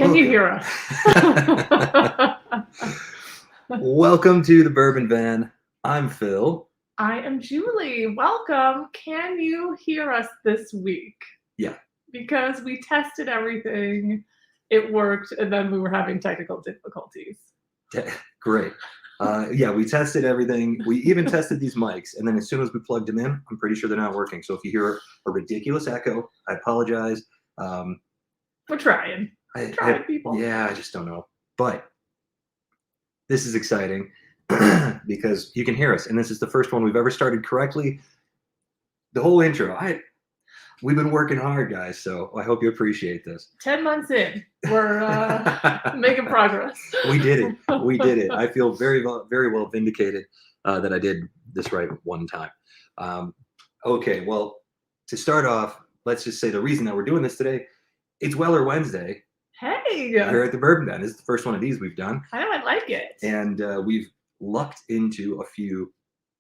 Can you hear us? Welcome to the Bourbon Van. I'm Phil. I am Julie. Welcome. Can you hear us this week? Yeah. Because we tested everything, it worked, and then we were having technical difficulties. Great. Yeah, we tested everything. We even tested these mics, and then as soon as we plugged them in, I'm pretty sure they're not working. So if you hear a ridiculous echo, I apologize. We're trying. People. Yeah, I just don't know. But this is exciting because you can hear us, and this is the first one we've ever started correctly. The whole intro, we've been working hard, guys, so I hope you appreciate this. 10 months in, we're making progress. We did it. We did it. I feel very well vindicated that I did this right one time. Okay, well, to start off, let's just say the reason that we're doing this today, it's Weller Wednesday. Hey! Here at the Bourbon Van. This is the first one of these we've done. I know, I like it. And we've lucked into a few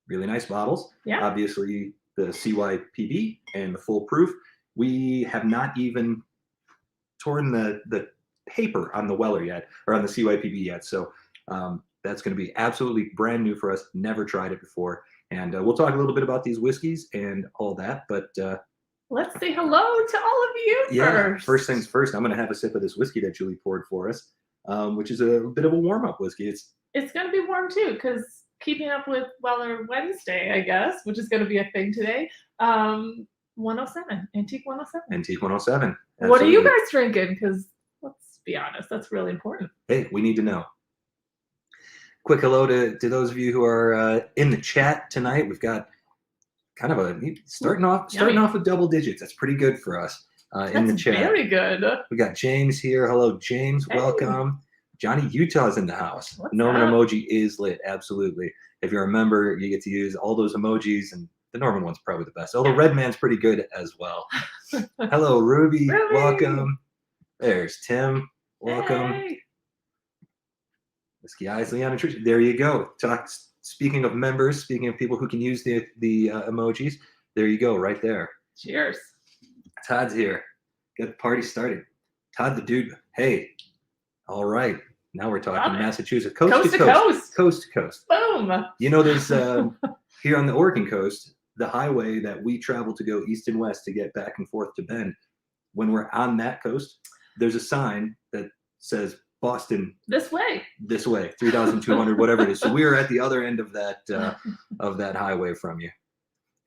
really nice bottles. Yeah. Obviously, the CYPB and the full proof. We have not even torn the paper on the Weller yet, or on the CYPB yet. So that's going to be absolutely brand new for us. Never tried it before. And we'll talk a little bit about these whiskeys and all that. But let's say hello to all of you first. First things first, I'm going to have a sip of this whiskey that Julie poured for us, which is a bit of a warm-up whiskey. It's going to be warm too, because keeping up with Weller Wednesday, I guess, which is going to be a thing today. 107, Antique 107. Antique 107. Absolutely. What are you guys drinking? Because let's be honest, that's really important. Hey, we need to know. Quick hello to those of you who are in the chat tonight. We've got kind of starting off with double digits. That's pretty good for us in the chat. Very good. We got James here. Hello, James. Hey. Welcome. Johnny Utah's in the house. Norman emoji is lit. Absolutely. If you're a member, you get to use all those emojis, and the Norman one's probably the best. Although Red Man's pretty good as well. Hello, Ruby. Welcome. There's Tim. Welcome. Hey. Whiskey Eyes, Leon and Tricia. There you go. Speaking of members, speaking of people who can use the emojis, there you go, right there. Cheers. Todd's here. Get the party started. Todd the dude. Hey. All right. Now we're talking Massachusetts. Coast to coast. Coast to coast. Boom. You know, there's here on the Oregon coast, the highway that we travel to go east and west to get back and forth to Bend. When we're on that coast, there's a sign that says Boston this way, 3,200, whatever it is. So we are at the other end of that highway from you.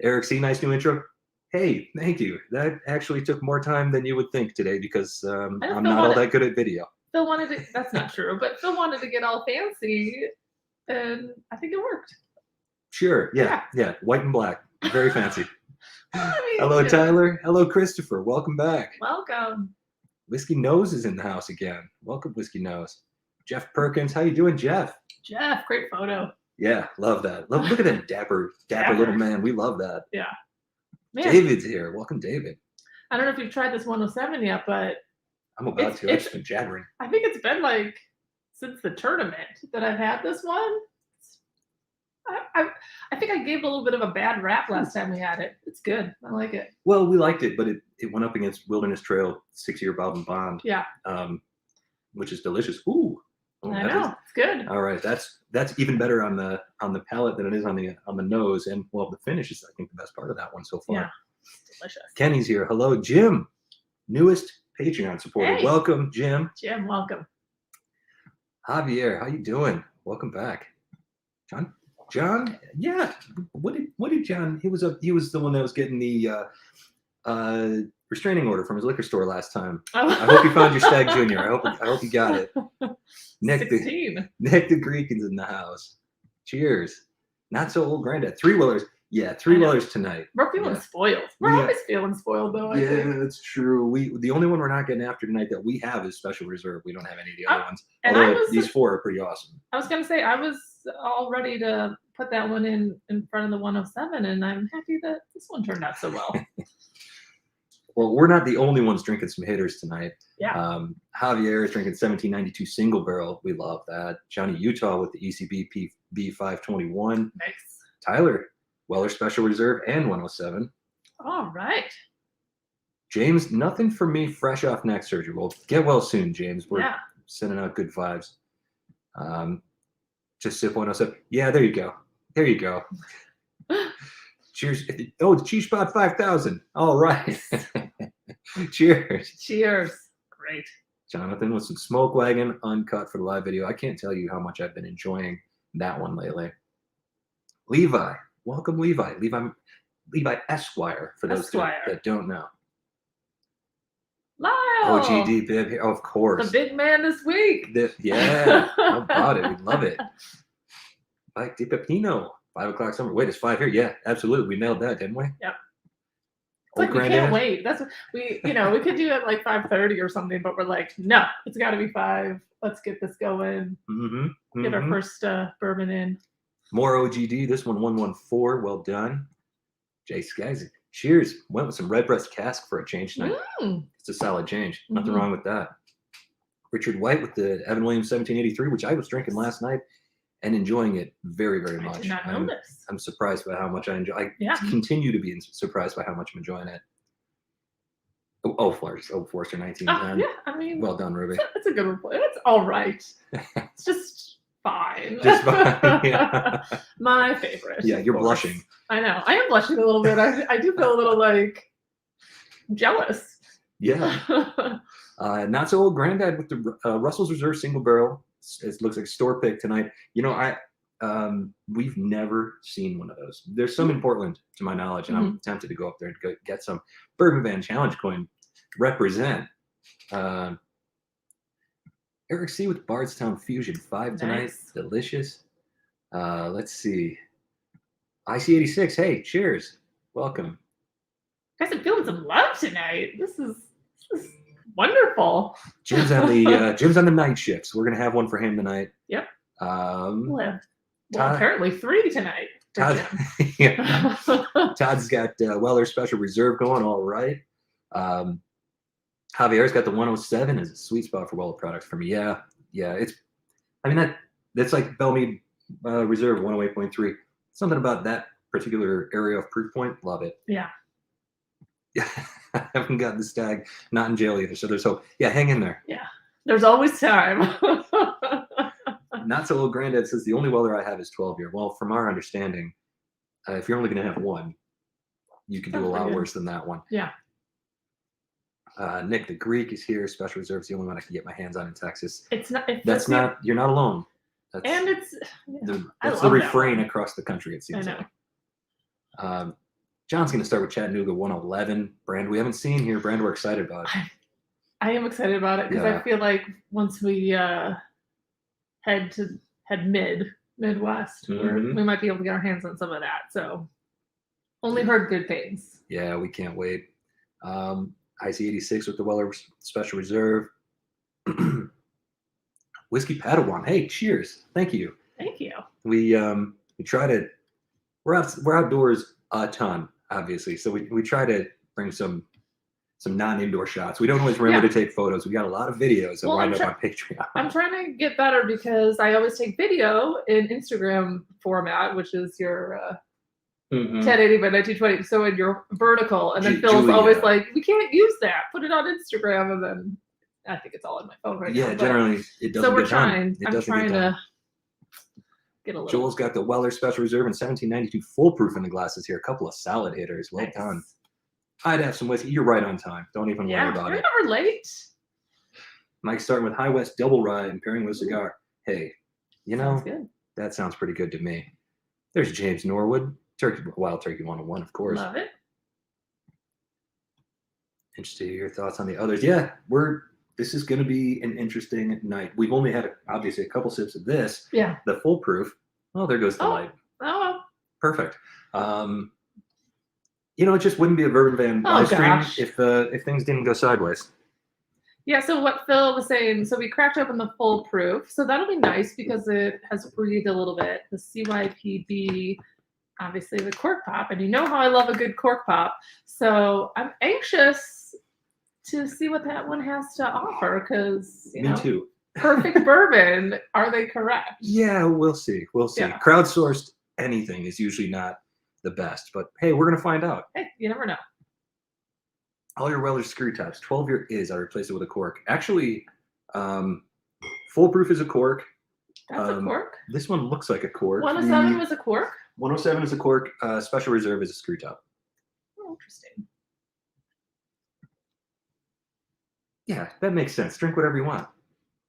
Eric C, nice new intro. Hey, thank you. That actually took more time than you would think today because I'm not all that good at video. Phil wanted to, that's not true, but Phil wanted to get all fancy, and I think it worked. Sure, yeah. White and black, very fancy. Hello, Tyler. Hello, Christopher. Welcome back. Welcome. Whiskey Nose is in the house again. Welcome, Whiskey Nose. Jeff Perkins, how you doing, Jeff? Jeff, great photo. Yeah, love that. Look at that dapper little man. We love that. Yeah. Man. David's here. Welcome, David. I don't know if you've tried this 107 yet, but I'm about to. I've just been jabbering. I think it's been like since the tournament that I've had this one. I think I gave it a little bit of a bad rap last time we had it. It's good. I like it. Well, we liked it, but it went up against Wilderness Trail 6-year Bourbon Bond. Yeah. Which is delicious. Ooh. I know. It's good. All right. That's even better on the palate than it is on the nose. And well, the finish is, I think, the best part of that one so far. Yeah. It's delicious. Kenny's here. Hello, Jim. Newest Patreon supporter. Hey. Welcome, Jim. Jim, welcome. Javier, how you doing? Welcome back. John, yeah. What did John? He was the one that was getting the restraining order from his liquor store last time. Oh. I hope you found your Stag Junior. I hope you got it. Nick 16. Nick the Greek is in the house. Cheers. Not so old granddad. 3 Wellers. Yeah, 3 Wellers tonight. We're feeling spoiled. We're always feeling spoiled, though. I think. That's true. The only one we're not getting after tonight that we have is Special Reserve. We don't have any of the other ones. And although these 4 are pretty awesome. I was going to say, I was all ready to put that one in front of the 107, and I'm happy that this one turned out so well. Well, we're not the only ones drinking some hitters tonight. Yeah. Javier is drinking 1792 single barrel. We love that. Johnny Utah with the ECB B521. Nice. Tyler, Weller Special Reserve and 107. All right. James, nothing for me fresh off neck surgery. Well, get well soon, James. We're sending out good vibes. Just sip 107. Yeah, there you go. There you go. Cheers. Oh, the Cheese Spot 5000. All right. Cheers. Cheers. Great. Jonathan with some Smoke Wagon uncut for the live video. I can't tell you how much I've been enjoying that one lately. Levi. Welcome, Levi. Levi Esquire, for those that don't know. Lyle. OGD Bib here. Oh, of course. The big man this week. How about it? We love it. Mike DiPepino. 5 o'clock summer. Wait, it's 5 here. Yeah, absolutely. We nailed that, didn't we? Yep. It's like we can't wait. That's what we could do it like 5:30 or something, but we're like, no, it's got to be 5. Let's get this going. Get our first bourbon in. More OGD. This one 114. Well done. Jay Skies. Cheers. Went with some Redbreast cask for a change tonight. It's a solid change. Nothing wrong with that. Richard White with the Evan Williams 1783, which I was drinking last night and enjoying it very, very much. I did not know this. I'm surprised by how much I enjoy. I continue to be surprised by how much I'm enjoying it. Oh, Forster 1910. Yeah, I mean, well done, Ruby. It's a good report. It's all right. It's just fine. Just fine. Yeah. My favorite. Yeah, you're blushing. I know. I am blushing a little bit. I do feel a little like jealous. Yeah. Not so old granddad with the Russell's Reserve single barrel. It looks like store pick tonight. You know, we've never seen one of those. There's some in Portland, to my knowledge, and I'm tempted to go up there and get some. Bourbon Van Challenge coin represent. Eric C with Bardstown Fusion 5 tonight. Nice. Delicious. Let's see. IC86. Hey, cheers. Welcome. Guys, I'm feeling some love tonight. This is wonderful. Jim's on the night shifts. We're gonna have one for him tonight. Yep. Todd, apparently 3 tonight. Todd, Todd's got Weller Special Reserve going. All right. Javier's got the 107 as a sweet spot for Weller products for me. Yeah. That's like Bellmead Reserve 108.3. Something about that particular area of proof point. Love it. Yeah. Yeah. I haven't gotten the stag. Not in jail either. So there's hope. Yeah, hang in there. Yeah. There's always time. Not so old granddad says the only Weller I have is 12 year. Well, from our understanding, if you're only going to have one, you can do a lot worse than that one. Yeah. Nick the Greek is here. Special Reserve is the only one I can get my hands on in Texas. It's not. You're not alone. That's the refrain across the country. It seems like. John's going to start with Chattanooga 111. Brand we haven't seen here. Brand we're excited about. I am excited about it because I feel like once we head Midwest, we might be able to get our hands on some of that. So only heard good things. Yeah, we can't wait. IC86 with the Weller Special Reserve. Whiskey Padawan. Hey, cheers. Thank you. Thank you. We try to we're outdoors a ton, obviously. So we try to bring some non-indoor shots. We don't always remember to take photos. We got a lot of videos that wind up on Patreon. I'm trying to get better because I always take video in Instagram format, which is your 1080 by 1920. So in your vertical, and then Phil's always like, we can't use that. Put it on Instagram, and then I think it's all in my phone right now. Yeah, generally it doesn't. So we're get trying. Done. I'm trying to get a little. Joel's got the Weller Special Reserve and 1792 foolproof in the glasses here. A couple of solid hitters. Well done. I'd have some whiskey. You're right on time. Don't even worry about it. You're never late. Mike's starting with High West Double Rye and pairing with a cigar. Hey, that sounds pretty good to me. There's James Norwood. Wild Turkey 101, of course. Love it. Interested in your thoughts on the others. Yeah, this is going to be an interesting night. We've only had obviously a couple sips of this. Yeah. The foolproof. Oh, there goes the light. Oh. Perfect. It just wouldn't be a Bourbon Van live stream if things didn't go sideways. Yeah, so what Phil was saying, so we cracked open the foolproof. So that'll be nice because it has breathed a little bit. The CYPB, obviously the cork pop, and you know how I love a good cork pop. So I'm anxious to see what that one has to offer because, Me too. Perfect bourbon. Are they correct? Yeah, we'll see. Yeah. Crowdsourced anything is usually not the best, but hey, we're going to find out. Hey, you never know. All your Weller screw tops. 12-year is. I replace it with a cork. Actually, foolproof is a cork. That's a cork. This one looks like a cork. 107 was a cork. 107 is a cork. Special reserve is a screw top. Oh, interesting. Yeah, that makes sense. Drink whatever you want.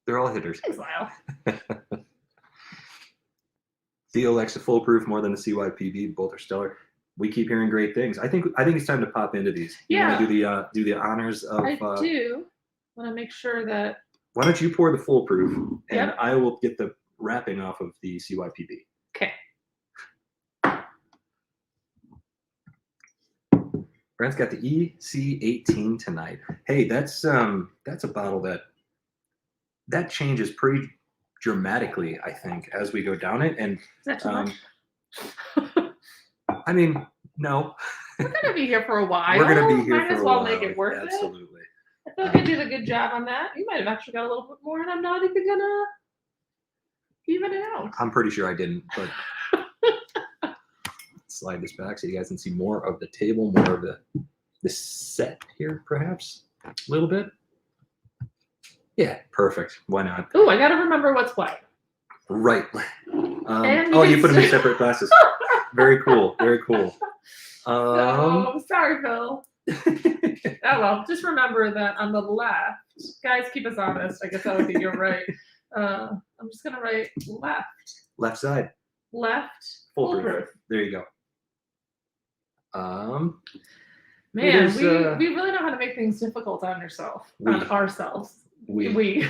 They're all hitters. Thanks, Lyle. Theo likes the foolproof more than the CYPB. Both are stellar. We keep hearing great things. I think it's time to pop into these. You Yeah. want to do the honors of. I do want to make sure that. Why don't you pour the foolproof, and Yep. I will get the wrapping off of the CYPB. Okay. Brent's got the EC18 tonight. Hey, that's a bottle that changes pretty dramatically, I think, as we go down it. And Is that too much? I mean, no. We're gonna be here for a while. We're gonna be here Might for as a well while. make it worth it. Absolutely. I feel like I did a good job on that. You might have actually got a little bit more, and I'm not even gonna even it out. I'm pretty sure I didn't, but slide this back so you guys can see more of the table, more of the set here, perhaps a little bit. Yeah, perfect. Why not? Ooh, I gotta remember what's what. Right. And Oh, you you put them in can- separate glasses. Very cool. Very cool. Oh, sorry, Phil. Oh well, just remember that on the left, guys, keep us honest. I guess that would be your right. I'm just gonna write left. Left side. Left. Foolproof. Foolproof. There you go. Man, is, we really know how to make things difficult on ourselves. We.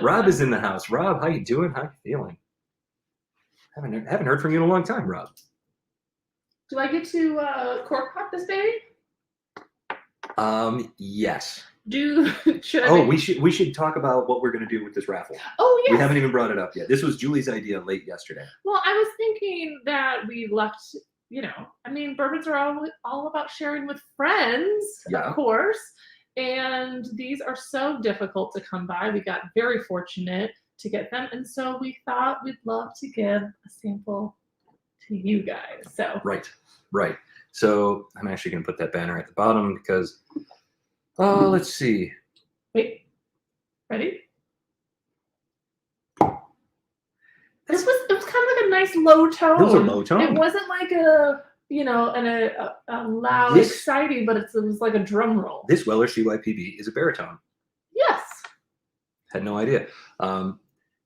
Rob is in the house. Rob, how you doing? How you feeling? Haven't heard from you in a long time, Rob. Do I get to cork pop this baby? Yes. Should I? Oh, make- we should talk about what we're gonna do with this raffle. Oh yes. We haven't even brought it up yet. This was Julie's idea late yesterday. Well, I was thinking that we left. I mean, bourbons are all about sharing with friends, Yeah. of course. And these are so difficult to come by. We got very fortunate to get them, and so we thought we'd love to give a sample to you guys. So Right. So I'm actually gonna put that banner at the bottom because, let's see. wait, ready? It was kind of like a nice low tone. It was a low tone. It wasn't like a loud, This- exciting, but it was like a drum roll. This Weller CYPB is a baritone. Yes. Had no idea.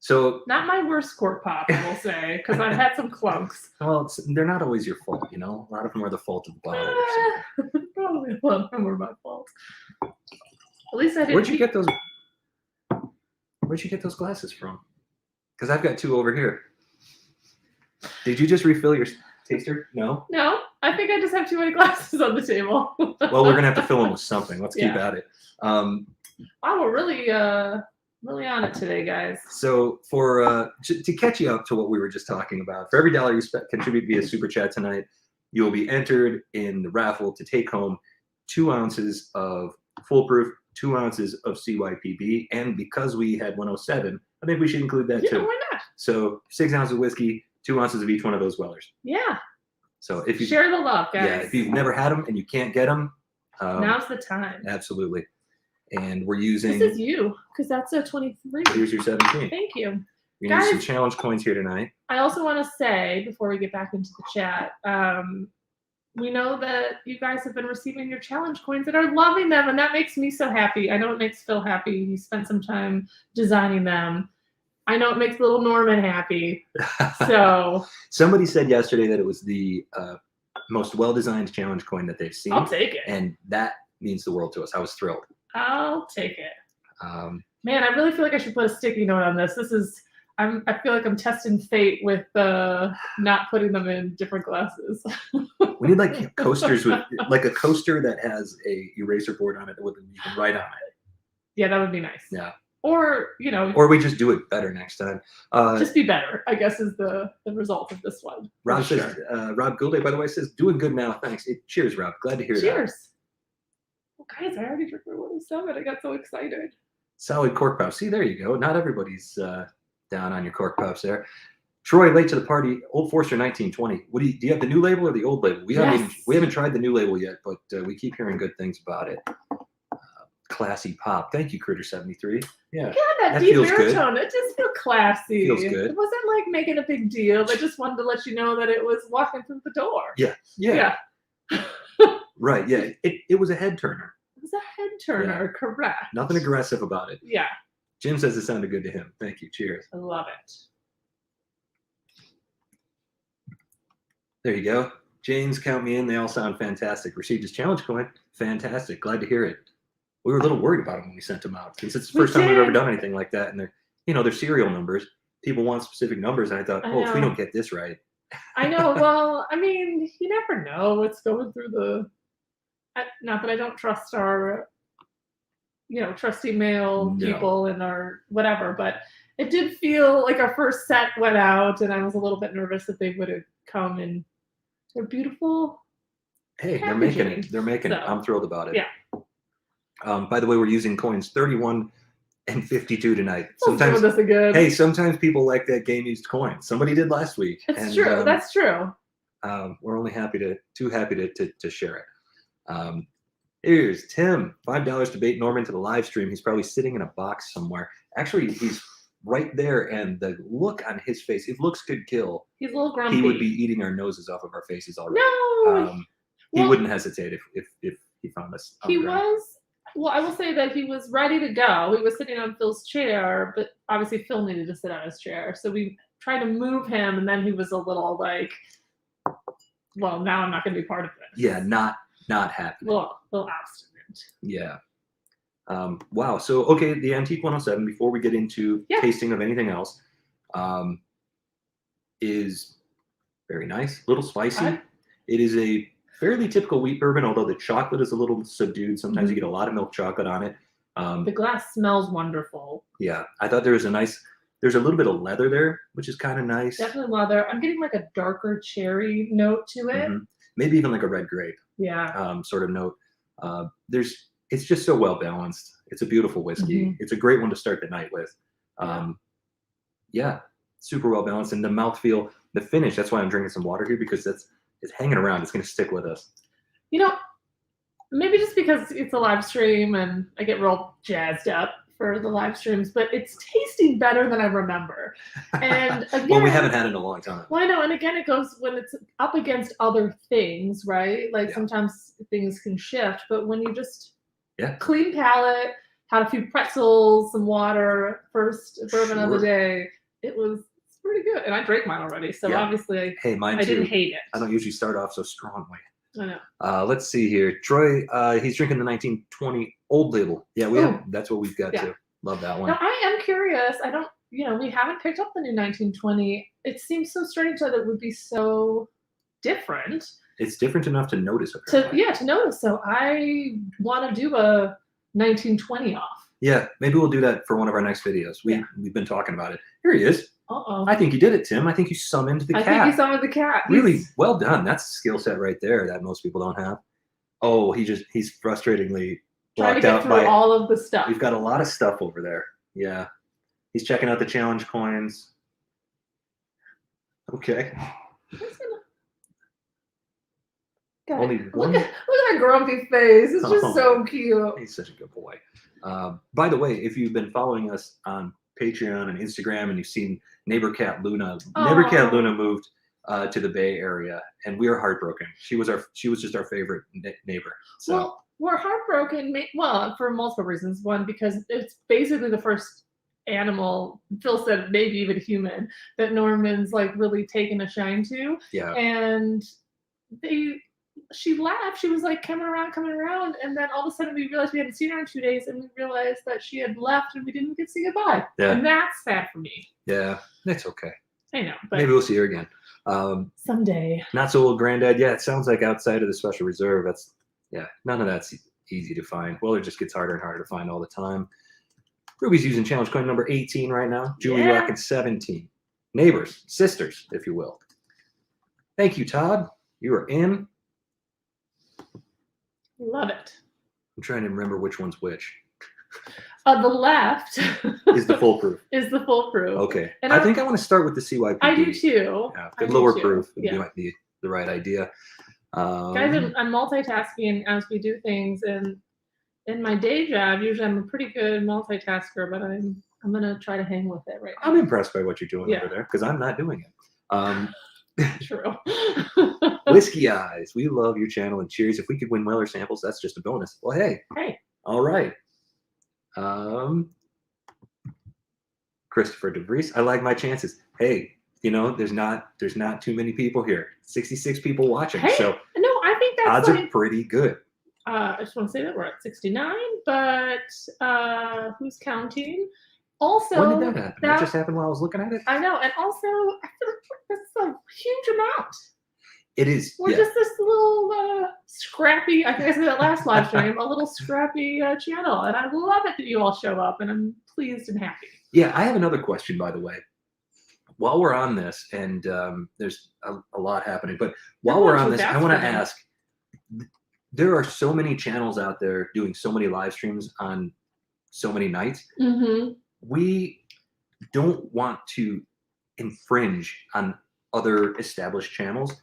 So Not my worst cork pop, I will say, because I've had some clunks. well, they're not always your fault, A lot of them are the fault of the bottle. Probably a lot of them were my fault. At least I didn't. Where'd you get those glasses from? Because I've got two over here. Did you just refill your taster? No. No, I think I just have too many glasses on the table. Well, we're gonna have to fill them with something. Let's keep Yeah. at it. Wow, we're really on it today, guys. So for to catch you up to what we were just talking about, for every dollar you contribute via Super Chat tonight, you will be entered in the raffle to take home 2 ounces of foolproof, 2 ounces of CYPB, and because we had 107, I think we should include that Yeah, too. why not? So 6 ounces of whiskey, 2 ounces of each one of those Wellers. Yeah, So if you share the love, guys. yeah, if you've never had them and you can't get them, Now's the time. absolutely. And we're using. This is you, because that's a 23. Here's your 17. Thank you. We're gonna use some Guys- challenge coins here tonight. I also want to say, before we get back into the chat, we know that you guys have been receiving your challenge coins and are loving them, and that makes me so happy. I know it makes Phil happy. He spent some time designing them. I know it makes little Norman happy. So Somebody said yesterday that it was the most well-designed challenge coin that they've seen, I'll take it. and that means the world to us. I was thrilled. I'll take it. Man, I really feel like I should put a sticky note on this. I feel like I'm testing fate with not putting them in different glasses. we need like coasters with like a coaster that has a eraser board on it that you can write on it. Yeah, that would be nice. Yeah. Or Or we just do it better next time. just be better, I guess, is the result of this one. Rob For says, Rob Goulday, by the way, says, doing good now. Thanks. Cheers, Rob. Glad to hear that. Cheers. Well, guys, I already drank my 107. I got so excited. Solid cork puff. See, there you go. Not everybody's down on your cork puffs there. Troy, late to the party. Old Forester 1920. What do you have the new label or the old label? We haven't tried the new label yet, but we keep hearing good things about it. Classy pop. Thank you, Critter 73. Yeah, Yeah, that deep feels good. baritone. It just feels classy. Feels good. It wasn't like making a big deal. I just wanted to let you know that it was walking through the door. Yeah. Right. Yeah. It was a head turner. It was a head turner. Yeah. Correct. Nothing aggressive about it. Yeah. Jim says it sounded good to him. Thank you. Cheers. I love it. There you go. James, count me in. They all sound fantastic. Received his challenge coin. Fantastic. Glad to hear it. We were a little worried about them when we sent them out because it's the first time we've ever done anything like that. And they're serial numbers. People want specific numbers. And I thought, if we don't get this right. I know. Well, I mean, you never know what's going through the. Not that I don't trust our, trust email people and our whatever, but it did feel like our first set went out, and I was a little bit nervous that they would have come in. They're beautiful. Hey, they're making it. They're making it. I'm thrilled about it. Yeah. By the way, we're using coins 31 and 52 tonight. Sometimes good. Hey, sometimes people like that game used coin. Somebody did last week. It's true. That's true. We're only too happy to share it. Here's Tim, $5 to bait Norman to the live stream. He's probably sitting in a box somewhere. Actually, he's right there, and the look on his face, if looks could kill, he's a little grumpy. He would be eating our noses off of our faces already. No, he wouldn't hesitate if he found us. He was. Well, I will say that he was ready to go. He was sitting on Phil's chair, but obviously Phil needed to sit on his chair. So we tried to move him, and then he was a little like, well, now I'm not going to be part of this. Yeah, not happy. Well, a little obstinate. Yeah. Wow. So, okay, the Antique 107, before we get into tasting of anything else, is very nice, a little spicy. It is a fairly typical wheat bourbon, although the chocolate is a little subdued. Sometimes you get a lot of milk chocolate on it. The glass smells wonderful. Yeah, I thought there's a little bit of leather there, which is kind of nice. Definitely leather. I'm getting like a darker cherry note to it. Mm-hmm. Maybe even like a red grape. Yeah. Sort of note. It's just so well balanced. It's a beautiful whiskey. Mm-hmm. It's a great one to start the night with. Yeah, super well balanced. And the mouthfeel, the finish, that's why I'm drinking some water here, because it's hanging around. It's going to stick with us. Maybe just because it's a live stream and I get real jazzed up for the live streams, but it's tasting better than I remember. And again, well, we haven't had it in a long time. Well, I know. And again, it goes when it's up against other things, right? Like sometimes things can shift, but when you just clean palate, had a few pretzels, some water, first bourbon of the day, it's pretty good. And I drank mine already, so obviously mine I too. didn't hate it. I don't usually start off so strongly. I know. Let's see here. Troy, he's drinking the 1920 old label. Yeah, that's what we've got too. Love that one. Now, I am curious. I don't, we haven't picked up the new 1920. It seems so strange that it would be so different. It's different enough to notice. To notice. So I want to do a 1920 off. Yeah, maybe we'll do that for one of our next videos. We've been talking about it. Here he is. Uh-oh. I think you did it, Tim. I think you summoned the cat. I think you summoned the cat. Really well done. That's a skill set right there that most people don't have. Oh, he's frustratingly blocked out by all of the stuff. We've got a lot of stuff over there. Yeah. He's checking out the challenge coins. Okay. Look at that grumpy face. It's just so cute. He's such a good boy. By the way, if you've been following us on Patreon and Instagram and you've seen Neighbor Cat Luna, Neighbor Cat Luna moved to the Bay Area, and we are heartbroken. She was just our favorite neighbor. So. Well, we're heartbroken. Well, for multiple reasons. One, because it's basically the first animal, Phil said maybe even human, that Norman's like really taken a shine to. Yeah. And she laughed. She was like coming around, and then all of a sudden we realized we hadn't seen her in 2 days, and we realized that she had left, and we didn't get to say goodbye. Yeah. And that's sad for me. Yeah, it's okay. I know, but maybe we'll see her again. Someday. Not so old granddad. Yeah, it sounds like outside of the special reserve, none of that's easy to find. Well, it just gets harder and harder to find all the time. Ruby's using challenge coin number 18 right now. Julie rocking 17. Neighbors, sisters, if you will. Thank you, Todd. You are in. Love it. I'm trying to remember which one's which. The left is the full proof. Is the full proof. Okay. And I think I want to start with the CYPB. I do too. Yeah, I the do lower too. proof Yeah. might be the right idea. Guys, I'm multitasking as we do things, and in my day job, usually I'm a pretty good multitasker, but I'm gonna try to hang with it right now. I'm impressed by what you're doing over there because I'm not doing it. True. Whiskey Eyes, we love your channel and cheers. If we could win Weller samples, that's just a bonus. Well, hey. All right. Christopher DeVries, I like my chances. Hey, you know, there's not too many people here. 66 people watching. Hey, so no, I think that's odds are pretty good. I just want to say that we're at 69, but who's counting? Also, when did that happen? That just happened while I was looking at it? I know, and also I feel like that's a huge amount. It is. We're just this little scrappy, I think I said that last live stream, a little scrappy channel. And I love it that you all show up, and I'm pleased and happy. Yeah, I have another question, by the way. While we're on this, and there's a lot happening, but while we're on this, I want to ask, there are so many channels out there doing so many live streams on so many nights. Mm-hmm. We don't want to infringe on other established channels.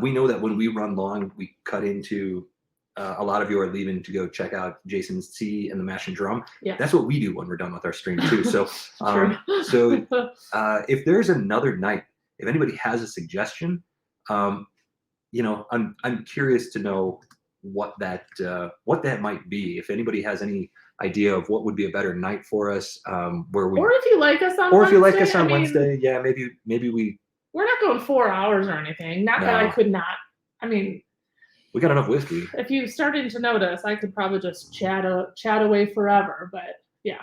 We know that when we run long, we cut into a lot of you are leaving to go check out Jason C and the Mash and Drum. Yeah. That's what we do when we're done with our stream too. So, if there's another night, if anybody has a suggestion, you know, I'm curious to know what that might be. If anybody has any idea of what would be a better night for us, where we, or if you like us on or Wednesday, if you like us on Wednesday, yeah, maybe we're not going 4 hours or anything. Not that I could not. I mean, we got enough whiskey. If you started to notice, I could probably just chat away forever. But yeah,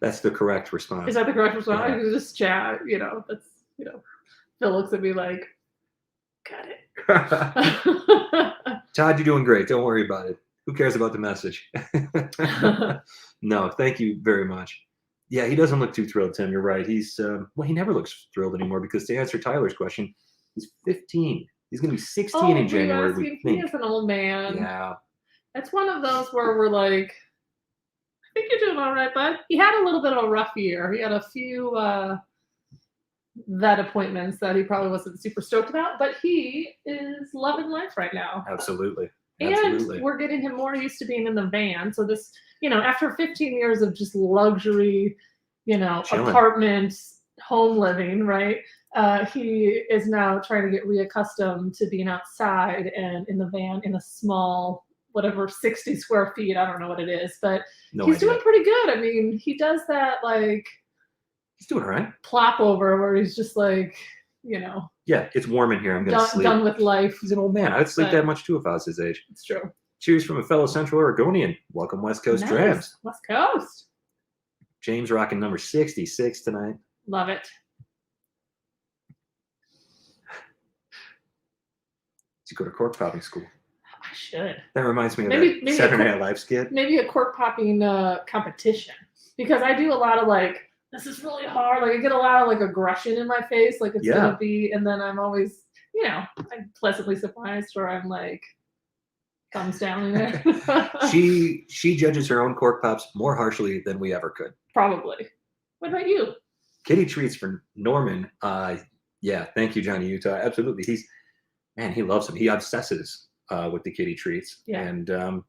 that's the correct response. Is that the correct response? Yeah. I could just chat. You know, that's Phil looks at me like, got it. Todd, you're doing great. Don't worry about it. Who cares about the message? No, thank you very much. Yeah, he doesn't look too thrilled, Tim. You're right. He's he never looks thrilled anymore because to answer Tyler's question, he's 15. He's going to be 16 in January. He is an old man. Yeah. It's one of those where we're like, I think you're doing all right, bud. He had a little bit of a rough year. He had a few vet appointments that he probably wasn't super stoked about, but he is loving life right now. Absolutely. And we're getting him more used to being in the van. So this, after 15 years of just luxury, Chilling. apartment, home living, right? He is now trying to get reaccustomed to being outside and in the van in a small, whatever, 60 square feet. I don't know what it is, but he's doing pretty good. I mean, he does that he's doing all right. Plop over where he's just like, Yeah, it's warm in here. I'm going to sleep. Done with life. He's an old man. I would sleep that much too if I was his age. It's true. Cheers from a fellow Central Oregonian. Welcome, West Coast Drams. West Coast. James rocking number 66 tonight. Love it. Did you go to cork popping school? I should. That reminds me of that Saturday Night Live skit. Maybe a cork popping competition, because I do a lot of this is really hard. I get a lot of aggression in my face, it's gonna be, and then I'm always, I'm pleasantly surprised, or I'm thumbs down in it. She judges her own cork pops more harshly than we ever could. Probably. What about you? Kitty treats for Norman. Yeah, thank you, Johnny Utah. Absolutely. He loves them. He obsesses with the kitty treats. Yeah. And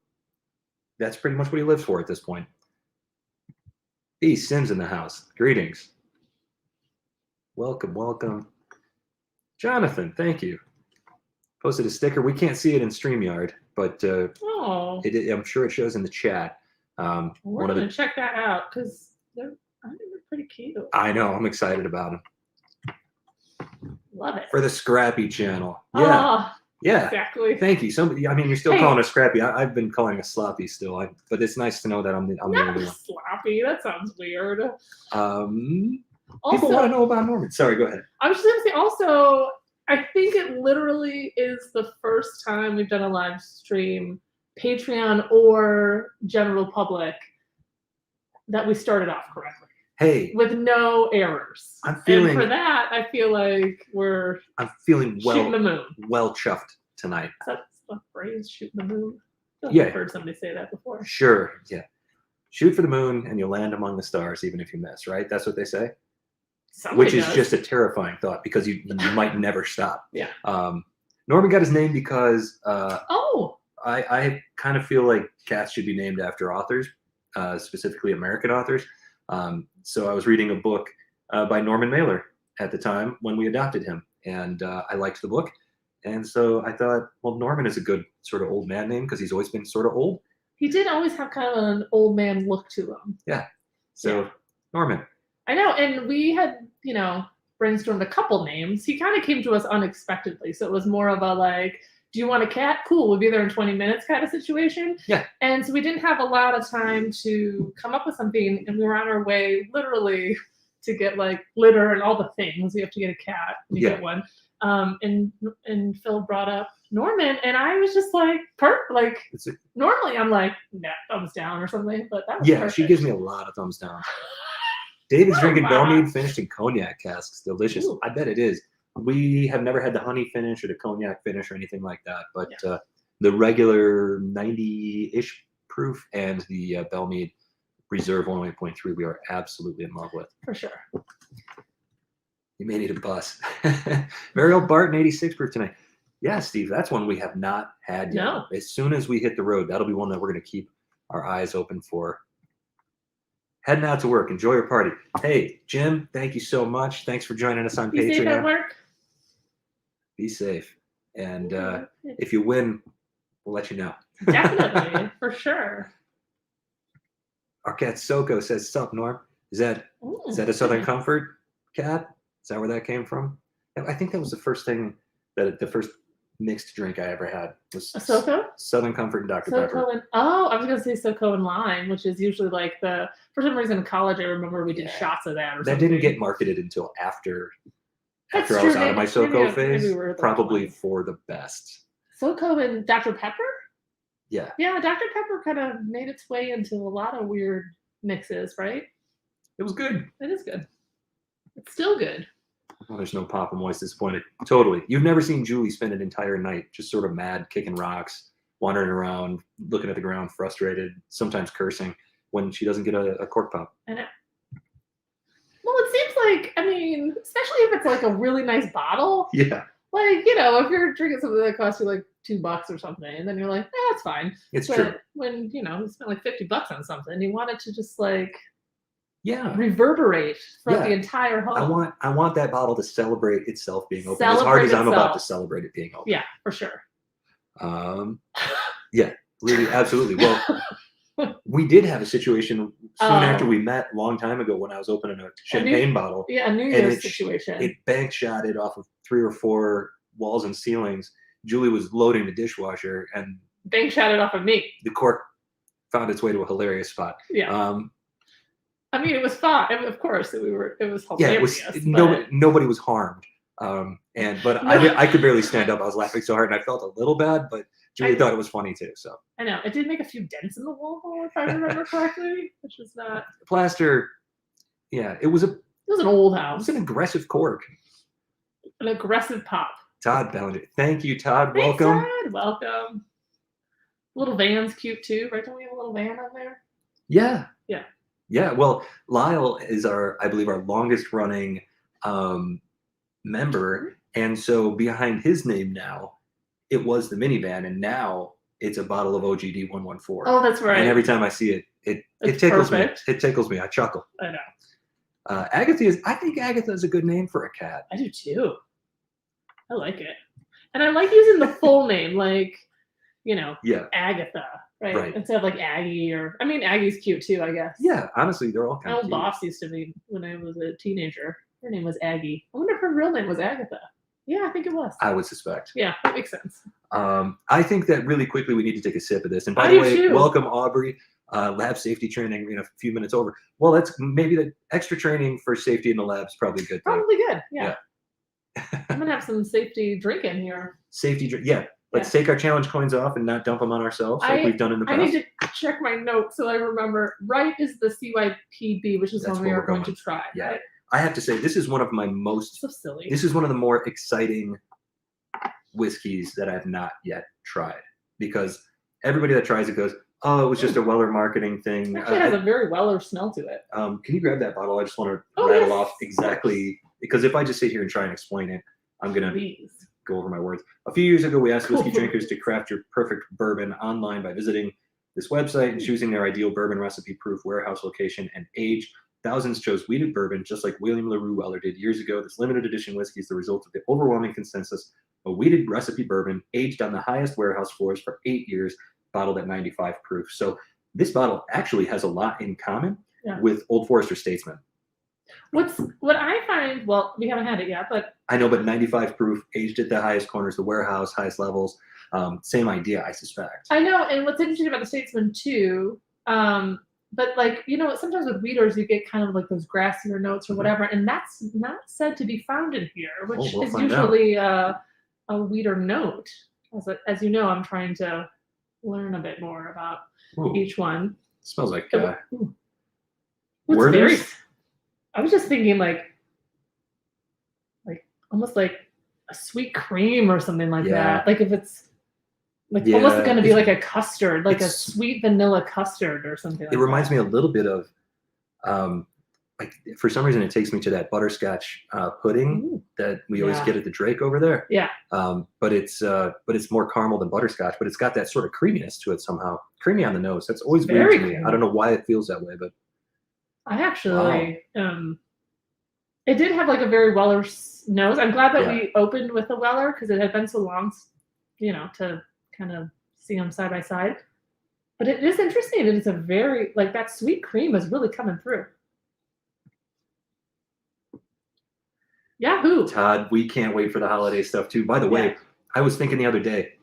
that's pretty much what he lives for at this point. B. Sims in the house. Greetings. Welcome. Jonathan, thank you. Posted a sticker. We can't see it in StreamYard, but I'm sure it shows in the chat. We're going to check that out because they're pretty cute. I know. I'm excited about them. Love it. For the Scrappy channel. Yeah. Yeah. Exactly. Thank you. You're still calling us Scrappy. I've been calling us Sloppy still. But it's nice to know that I'm the only one. Sloppy. That sounds weird. People want to know about Norman. Sorry, go ahead. I was just going to say also, I think it literally is the first time we've done a live stream, Patreon or general public, that we started off correctly. Hey, with no errors. And for that, I feel like I'm feeling shooting the moon. Well chuffed tonight. That's the phrase, shooting the moon. Yeah. I've heard somebody say that before. Sure. Yeah. shoot for the moon and you'll land among the stars, even if you miss, right? That's what they say. Somebody Which is does. just a terrifying thought because you might never stop. Yeah. Norman got his name because Oh. I kind of feel like cats should be named after authors, specifically American authors. So I was reading a book by Norman Mailer at the time when we adopted him, and I liked the book. And so I thought, well, Norman is a good sort of old man name because he's always been sort of old. He did always have kind of an old man look to him. Yeah. So Yeah. Norman. I know, and we had, brainstormed a couple names. He kind of came to us unexpectedly, so it was more of a like, do you want a cat? Cool, we'll be there in 20 minutes kind of situation. Yeah. And so we didn't have a lot of time to come up with something, and we were on our way literally to get like litter and all the things. You have to get a cat, you get one. And Phil brought up Norman, and I was just like, normally I'm like, nah, thumbs down or something, but that was perfect. She gives me a lot of thumbs down. David's drinking Bellmead finished in cognac casks. Delicious. Ooh. I bet it is. We have never had the honey finish or the cognac finish or anything like that, but the regular 90-ish proof and the Bellmead Reserve 108.3 we are absolutely in love with. For sure. You may need a bus. Mariel Barton 86 proof tonight. Yeah, Steve, that's one we have not had yet. No. As soon as we hit the road, that'll be one that we're going to keep our eyes open for. Heading out to work. Enjoy your party. Hey, Jim, thank you so much. Thanks for joining us on Patreon. Be safe at work. Be safe. And if you win, we'll let you know. Definitely, for sure. Our cat Soko says, "Sup, Norm? Is that a Southern Comfort cat? Is that where that came from?" I think that was the first thing the first mixed drink I ever had was a Soko? Southern Comfort and Dr. Pepper. I was gonna say Soko and lime, which is usually like for some reason in college I remember we did shots of that. That didn't get marketed until after I was out of my Soko phase. Probably for the best. Soko and Dr. Pepper? Yeah. Yeah, Dr. Pepper kind of made its way into a lot of weird mixes, right? It was good. It is good. It's still good. Oh, there's no Pop. I'm always disappointed. Totally. You've never seen Julie spend an entire night just sort of mad, kicking rocks, wandering around, looking at the ground, frustrated, sometimes cursing when she doesn't get a cork pop. I know. Well, it seems like, especially if it's like a really nice bottle. Yeah. Like, if you're drinking something that costs you like $2 or something, and then you're like, it's fine. It's true. When, you spend like $50 on something, you want it to just like reverberate throughout the entire home. I want that bottle to celebrate itself being open as hard as I'm about to celebrate it being open. Yeah, for sure. Yeah, really, absolutely. Well, we did have a situation soon after we met a long time ago when I was opening a champagne bottle. Yeah, a New Year's situation. It bank shot it off of 3 or 4 walls and ceilings. Julie was loading the dishwasher and bank shot it off of me. The cork found its way to a hilarious spot. Yeah. It was fun. Of course, it was hilarious. Yeah, nobody was harmed. But I could barely stand up. I was laughing so hard, and I felt a little bad. But Julie thought it was funny too. So I know it did make a few dents in the wall, if I remember correctly, which was not plaster. Yeah, it was an old house. It was an aggressive cork. An aggressive pop. Todd Bellinger. Thank you, Todd. Thanks, welcome. Todd. Welcome. Little van's cute too, right? Don't we have a little van on there? Yeah. Yeah. Yeah. Well, Lyle is I believe our longest running member. And so behind his name now, it was the minivan, and now it's a bottle of OGD 114. Oh, that's right. And every time I see it, it tickles me. It tickles me. I chuckle. I know. I think Agatha is a good name for a cat. I do too. I like it. And I like using the full name, like, Agatha, right? Instead of like Aggie Aggie's cute too, I guess. Yeah, honestly, they're all kind of cute. My old boss used to be, when I was a teenager, her name was Aggie. I wonder if her real name was Agatha. Yeah, I think it was. I would suspect. Yeah, that makes sense. I think that really quickly we need to take a sip of this. And by the way, welcome Aubrey. Lab safety training in a few minutes over. Well, that's maybe the extra training for safety in the lab is probably a good thing. Probably good. Yeah. I'm gonna have some safety drinking here. Safety drink. Yeah. Let's take our challenge coins off and not dump them on ourselves like we've done in the past. I need to check my notes so I remember. Right is the CYPB, which is one we are going to try. Yeah. Right? I have to say, this is one of my most. So silly. This is one of the more exciting whiskeys that I've not yet tried, because everybody that tries it goes, Oh, it was just a Weller marketing thing. It actually has a very Weller smell to it. Can you grab that bottle? I just want to Oh, rattle yes. off exactly, because if I just sit here and try and explain it, I'm going to Please. go over my words. A few years ago, we asked whiskey drinkers to craft your perfect bourbon online by visiting this website and choosing their ideal bourbon recipe proof warehouse location and age. Thousands chose wheated bourbon, just like William LaRue Weller did years ago. This limited edition whiskey is the result of the overwhelming consensus. A wheated recipe bourbon aged on the highest warehouse floors for 8 years, bottled at 95 proof. So this bottle actually has a lot in common with Old Forester Statesman. What I find, well, we haven't had it yet, but I know, but 95 proof, aged at the highest corners, the warehouse, highest levels, same idea, I suspect. I know, and what's interesting about the Statesman too, but like, you know, sometimes with wheaters you get kind of like those grassier notes or whatever, and that's not said to be found in here, which we'll is find usually a wheater note. As you know, I'm trying to learn a bit more about each one. Smells like Werther's. I was just thinking like almost like a sweet cream or something like that. Like if it's like almost going to be like a custard, like a sweet vanilla custard or something like that. It reminds me a little bit of, like for some reason it takes me to that butterscotch pudding that we always get at the Drake over there. Yeah. But it's more caramel than butterscotch, but it's got that sort of creaminess to it somehow. Creamy on the nose. That's always weird to me. I don't know why it feels that way, but I actually, it did have like a very Weller nose. I'm glad that we opened with a Weller because it had been so long, you know, to kind of see them side by side. But it is interesting. It is a very, like that sweet cream is really coming through. Yahoo! Todd, we can't wait for the holiday stuff too. By the way, I was thinking the other day,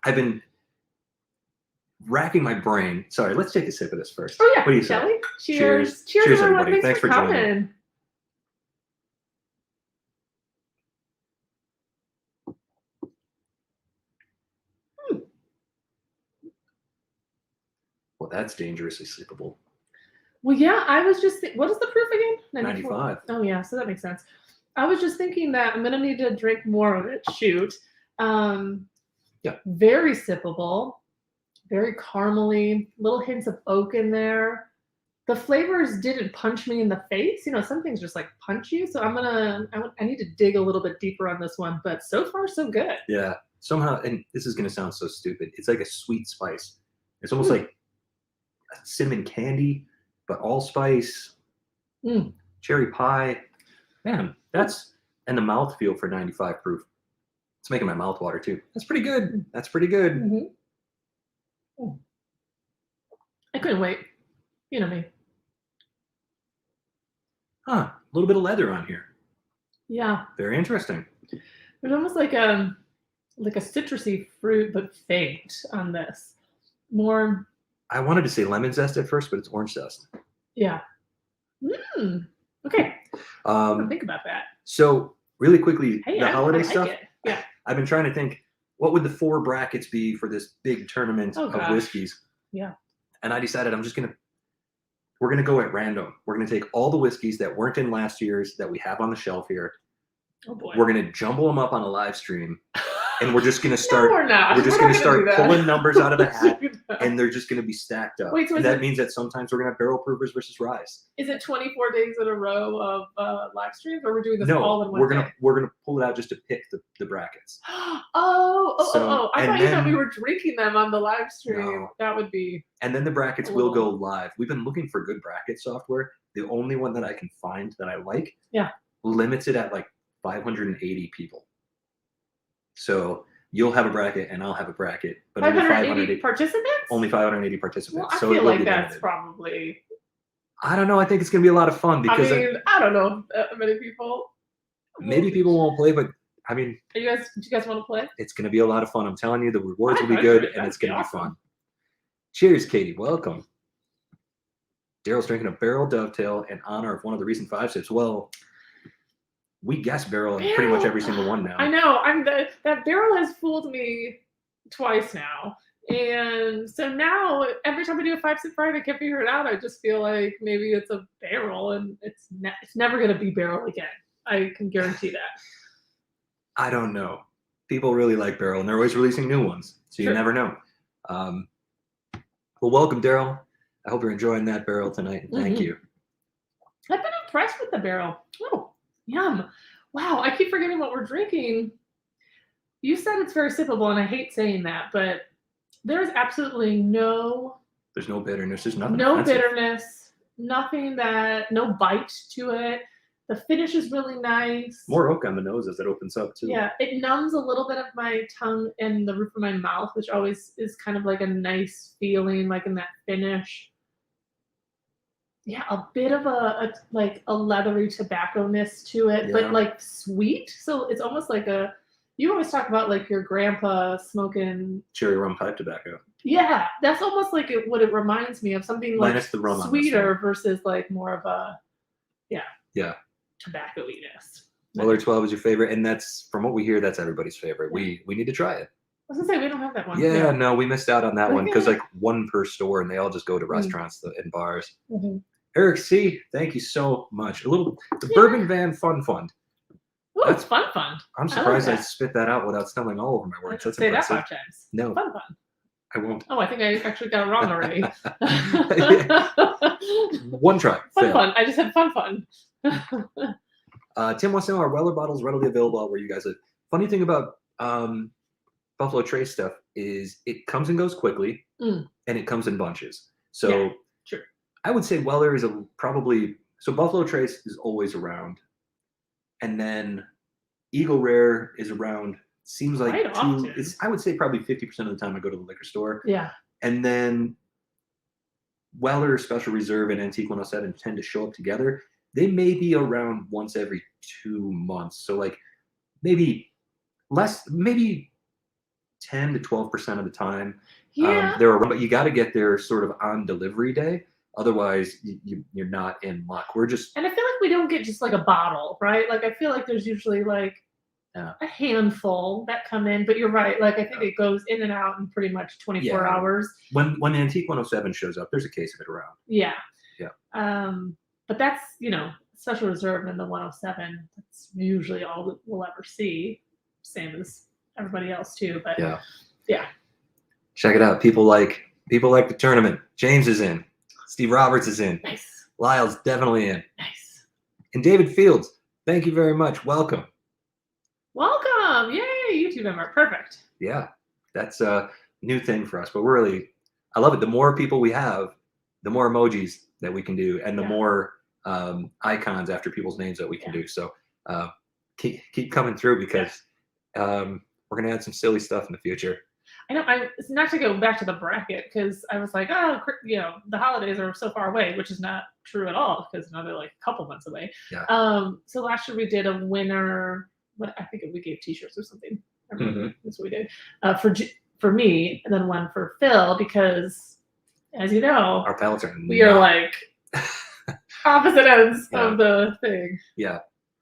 I've been racking my brain. Sorry, let's take a sip of this first. Oh yeah, what do you shall say? we? Cheers! Cheers, everybody! Thanks for joining. coming. Well, that's dangerously sleepable. Well, yeah, I was just what is the proof again? 95. Oh yeah, so that makes sense. I was just thinking that I'm gonna need to drink more of it. Shoot. Very sippable, very caramely, little hints of oak in there. The flavors didn't punch me in the face. You know, some things just like punch you. So I need to dig a little bit deeper on this one, but so far so good. Yeah, somehow, and this is gonna sound so stupid. It's like a sweet spice. It's almost like a cinnamon candy, but allspice, cherry pie. Man, and the mouthfeel for 95 proof. It's making my mouth water too. That's pretty good. That's pretty good. I couldn't wait. You know me. Huh, a little bit of leather on here. Yeah. Very interesting. There's almost like a citrusy fruit, but faint on this. More. I wanted to say lemon zest at first, but it's orange zest. Yeah. Okay. Think about that. So really quickly, the holiday stuff. Yeah. I've been trying to think, what would the 4 brackets be for this big tournament of whiskeys? Yeah. And I decided we're gonna go at random. We're gonna take all the whiskeys that weren't in last year's that we have on the shelf here. Oh boy. We're gonna jumble them up on a live stream. And we're just gonna start. No, we're not. We're just gonna start pulling numbers out of the hat, and they're just gonna be stacked up. Wait, so and that means that sometimes we're gonna have barrel provers versus ryes. Is it 24 days in a row of live streams, or we're doing this all in one day? We're gonna pull it out just to pick the brackets. I thought we were drinking them on the live stream. No. That would be. And then the brackets will go live. We've been looking for good bracket software. The only one that I can find that I like, limits it at like 580 people. So you'll have a bracket and I'll have a bracket, but 580 participants. Only 580 participants. Well, I feel like that's probably. I don't know. I think it's gonna be a lot of fun because I don't know many people. Maybe people won't play, but I mean, do you guys want to play? It's gonna be a lot of fun. I'm telling you, the rewards will be good and it's gonna be fun. Cheers, Katie. Welcome. Daryl's drinking a barrel dovetail in honor of one of the recent 5 sips. Well, we guess barrel in pretty much every single one now. I know. That barrel has fooled me twice now. And so now every time I do a 5-sip Friday, I can't figure it out. I just feel like maybe it's a barrel and it's never going to be barrel again. I can guarantee that. I don't know. People really like barrel and they're always releasing new ones. So you never know. We'll Well, welcome, Daryl. I hope you're enjoying that barrel tonight. Thank you. I've been impressed with the barrel. Oh, yum. Wow, I keep forgetting what we're drinking. You said it's very sippable, and I hate saying that, but there's absolutely There's no bitterness. There's nothing. no offensive. bitterness, no bite to it. The finish is really nice. More oak on the nose as it opens up too. Yeah, it numbs a little bit of my tongue and the roof of my mouth, which always is kind of like a nice feeling, like in that finish. Yeah, a bit of a leathery tobacco-ness to it, but like sweet. So it's almost like you always talk about like your grandpa smoking cherry rum pipe tobacco. Yeah, that's almost like what it reminds me of, something like Minus the rum sweeter versus like more of a tobacco-iness. Weller 12 is your favorite, and that's, from what we hear, that's everybody's favorite. We need to try it. I was gonna say we don't have that one. Yeah, no, we missed out on that one because like one per store, and they all just go to restaurants and bars. Eric C, thank you so much. The Bourbon Van Fun Fund. Oh, it's fun. I'm surprised I spit that out without stumbling all over my words. That's say impressive. that 5 times. No, Fun. I won't. Oh, I think I actually got it wrong already. One try. Fun. I just had fun. Tim wants to know, are Weller bottles readily available where you guys live? Funny thing about Buffalo Trace stuff is it comes and goes quickly, and it comes in bunches. So sure. I would say Weller is so Buffalo Trace is always around, and then Eagle Rare is around. Seems like I would say probably 50% of the time I go to the liquor store. Yeah. And then Weller, Special Reserve, and Antique 107 tend to show up together. They may be around once every 2 months. So like maybe 10 to 12% of the time. Yeah. They're around, but you got to get there sort of on delivery day. Otherwise, you're not in luck. And I feel like we don't get just like a bottle, right? Like I feel like there's usually like a handful that come in, but you're right. Like I think it goes in and out in pretty much 24 hours. When Antique 107 shows up, there's a case of it around. Yeah. Yeah. But that's, Special Reserve and the 107. That's usually all we'll ever see. Same as everybody else too. But yeah. Check it out. People like the tournament. James is in. Steve Roberts is in. Nice. Lyle's definitely in. Nice. And David Fields, thank you very much. Welcome. Yay, YouTube member. Perfect. Yeah, that's a new thing for us, but I love it. The more people we have, the more emojis that we can do, and the more icons after people's names that we can do. So keep coming through, because we're going to add some silly stuff in the future. I know. It's not to go back to the bracket, because I was like, the holidays are so far away, which is not true at all, because now they're like a couple months away. Yeah. So last year we did a winner. I think we gave T-shirts or something. That's what we did for me, and then one for Phil, because as you know, our palates are we are like opposite ends of the thing. Yeah.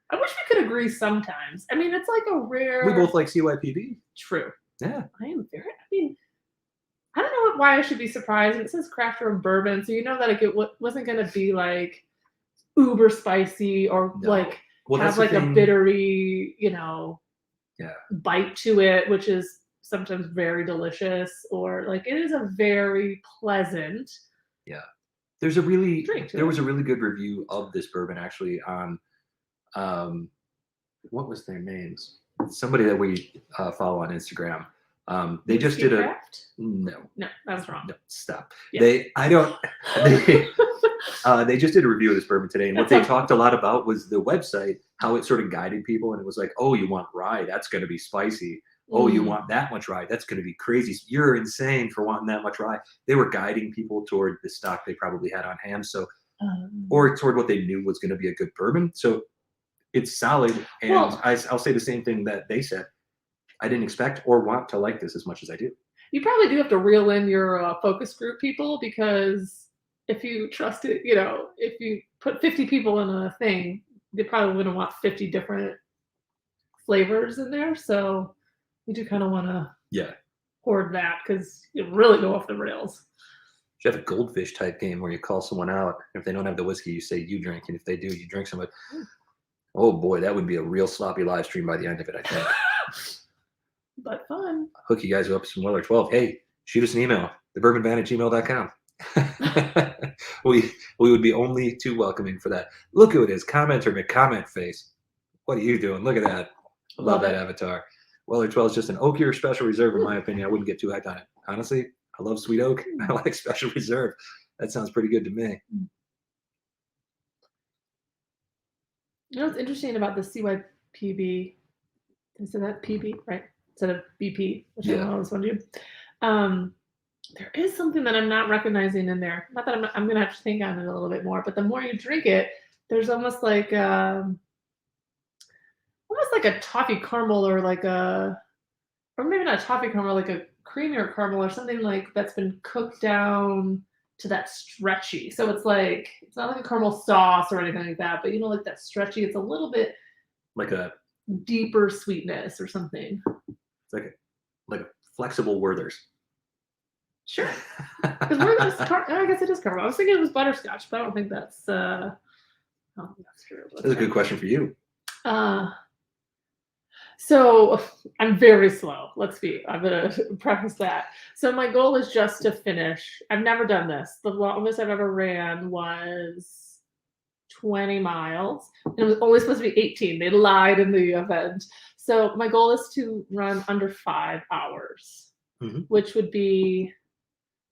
I wish we could agree sometimes. I mean, it's like a rare. We both like CYPB. True. Yeah. I don't know why I should be surprised. It says craft room bourbon, so you know that like it wasn't going to be like uber spicy or have like a bittery, bite to it, which is sometimes very delicious, or like it is a very pleasant. Yeah. There was a really good review of this bourbon actually on what was their names? Somebody that we follow on Instagram. They just did no, that was wrong. No, stop. Yeah. They just did a review of this bourbon today, and what they talked a lot about was the website, how it sort of guided people, and it was like, oh, you want rye, that's going to be spicy. Oh, you want that much rye, that's going to be crazy. You're insane for wanting that much rye. They were guiding people toward the stock they probably had on hand, so or toward what they knew was going to be a good bourbon. So it's solid, and I'll say the same thing that they said. I didn't expect or want to like this as much as I do. You probably do have to reel in your focus group people, because if you trust it, if you put 50 people in a thing, they probably wouldn't want 50 different flavors in there. So we do kind of want to hoard that, because you really go off the rails. You have a goldfish type game where you call someone out. If they don't have the whiskey, you say you drink, and if they do, you drink some of it. Oh boy, that would be a real sloppy live stream by the end of it, I think. But fun. I'll hook you guys up with some Weller 12. Hey, shoot us an email. thebourbonvan@gmail.com. we would be only too welcoming for that. Look who it is. Commenter McComment face. What are you doing? Look at that. Love that avatar. Weller 12 is just an oakier special reserve, in my opinion. I wouldn't get too hyped on it. Honestly, I love sweet oak. I like special reserve. That sounds pretty good to me. You know what's interesting about the CYPB? Instead of that PB, right? Instead of BP, which I always want to do. There is something that I'm not recognizing in there. Not that I'm going to have to think on it a little bit more, but the more you drink it, there's almost like a toffee caramel or maybe not toffee caramel, like a creamier caramel or something like that's been cooked down to that stretchy. So it's not like a caramel sauce or anything like that, but like that stretchy. It's a little bit like a deeper sweetness or something. It's like a flexible Werther's. Sure. Because I guess it is caramel. I was thinking it was butterscotch, but I don't think that's that's true. That's a good question for you. So I'm very slow. I'm going to preface that. So my goal is just to finish. I've never done this. The longest I've ever ran was 20 miles. And it was only supposed to be 18. They lied in the event. So my goal is to run under 5 hours, which would be,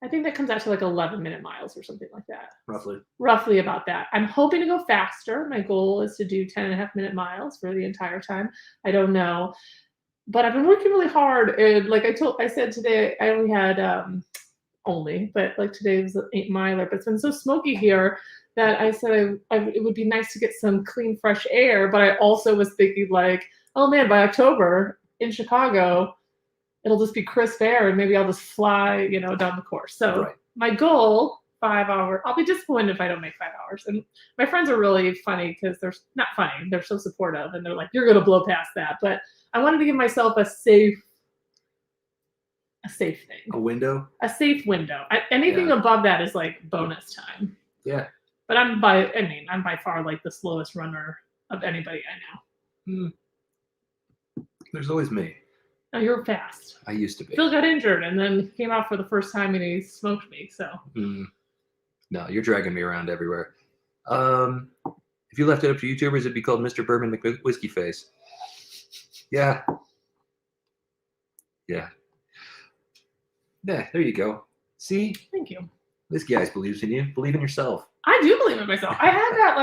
I think that comes out to like 11-minute miles or something like that. Roughly about that. I'm hoping to go faster. My goal is to do 10.5-minute miles for the entire time. I don't know. But I've been working really hard. And like I said today, I only had, but like today was an 8-miler. But it's been so smoky here that I said it would be nice to get some clean, fresh air. But I also was thinking like, oh man, by October in Chicago, it'll just be crisp air and maybe I'll just fly, down the course. So my goal, 5 hours. I'll be disappointed if I don't make 5 hours. And my friends are really funny because they're not funny. They're so supportive and they're like, you're going to blow past that. But I wanted to give myself a safe thing. A window? A safe window. Anything above that is like bonus time. Yeah. But I'm by far like the slowest runner of anybody I know. There's always me. No, you're fast. I used to be. Phil got injured and then came out for the first time and he smoked me. So. No, you're dragging me around everywhere. If you left it up to YouTubers, it'd be called Mr. Bourbon McWhiskey Face. Yeah. Yeah. Yeah, there you go. See? Thank you. This guy believes in you. Believe in yourself. I do believe in myself. I had that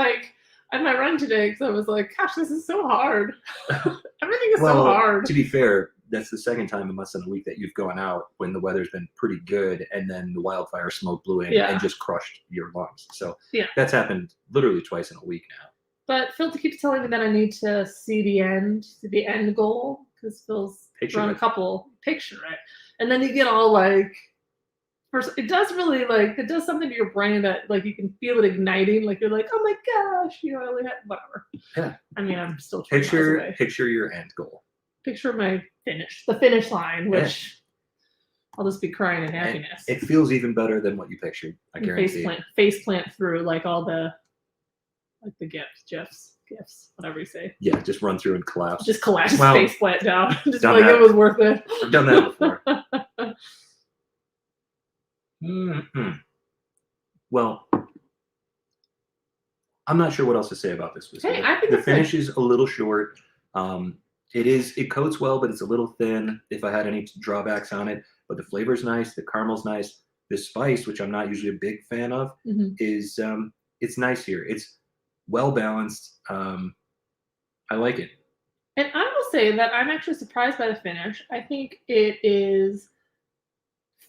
at my run today because I was like, gosh, this is so hard. Everything is so hard. To be fair, that's the second time in less than a week that you've gone out when the weather's been pretty good and then the wildfire smoke blew in and just crushed your lungs. So that's happened literally twice in a week now. But Phil keeps telling me that I need to see the end goal because Phil's run a couple, picture it. And then you get all it does really it does something to your brain that you can feel it igniting. Like you're like, oh my gosh, I only had whatever. Yeah. I mean, I'm still picture your end goal. Picture the finish line, which I'll just be crying in happiness. It feels even better than what you pictured. I guarantee. Face plant through all the the gifs, whatever you say. Yeah, just run through and collapse. Just collapse, face plant down. Just it was worth it. I've done that before. Well, I'm not sure what else to say about this whiskey. Hey, I think the finish is a little short. It coats well, but it's a little thin if I had any drawbacks on it. But the flavor's nice, the caramel's nice. The spice, which I'm not usually a big fan of, is it's nice here. It's well balanced. I like it. And I will say that I'm actually surprised by the finish. I think it is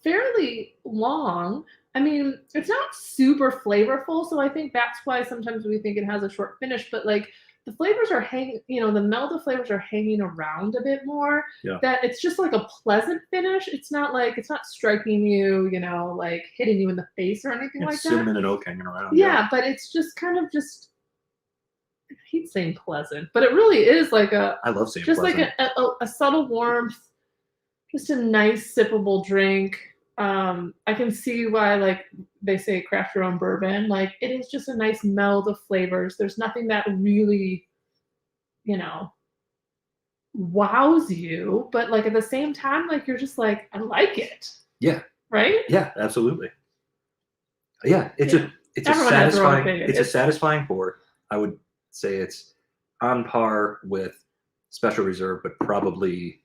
fairly long. I mean, it's not super flavorful, so I think that's why sometimes we think it has a short finish, but the flavors are hanging, the melted flavors are hanging around a bit more. Yeah. That it's just a pleasant finish. It's not it's not striking you, hitting you in the face or anything like that. Cinnamon and oak hanging around. Yeah, but it's just kind of I hate saying pleasant, but it really is I love saying just pleasant. a subtle warmth, just a nice sippable drink. I can see why they say craft your own bourbon. It is just a nice meld of flavors. There's nothing that really, wows you, but at the same time, you're just I like it. Yeah. right? Yeah, absolutely. Yeah, it's Yeah. a Everyone has their own satisfying opinion. it's a satisfying pour. I would say it's on par with Special Reserve, but probably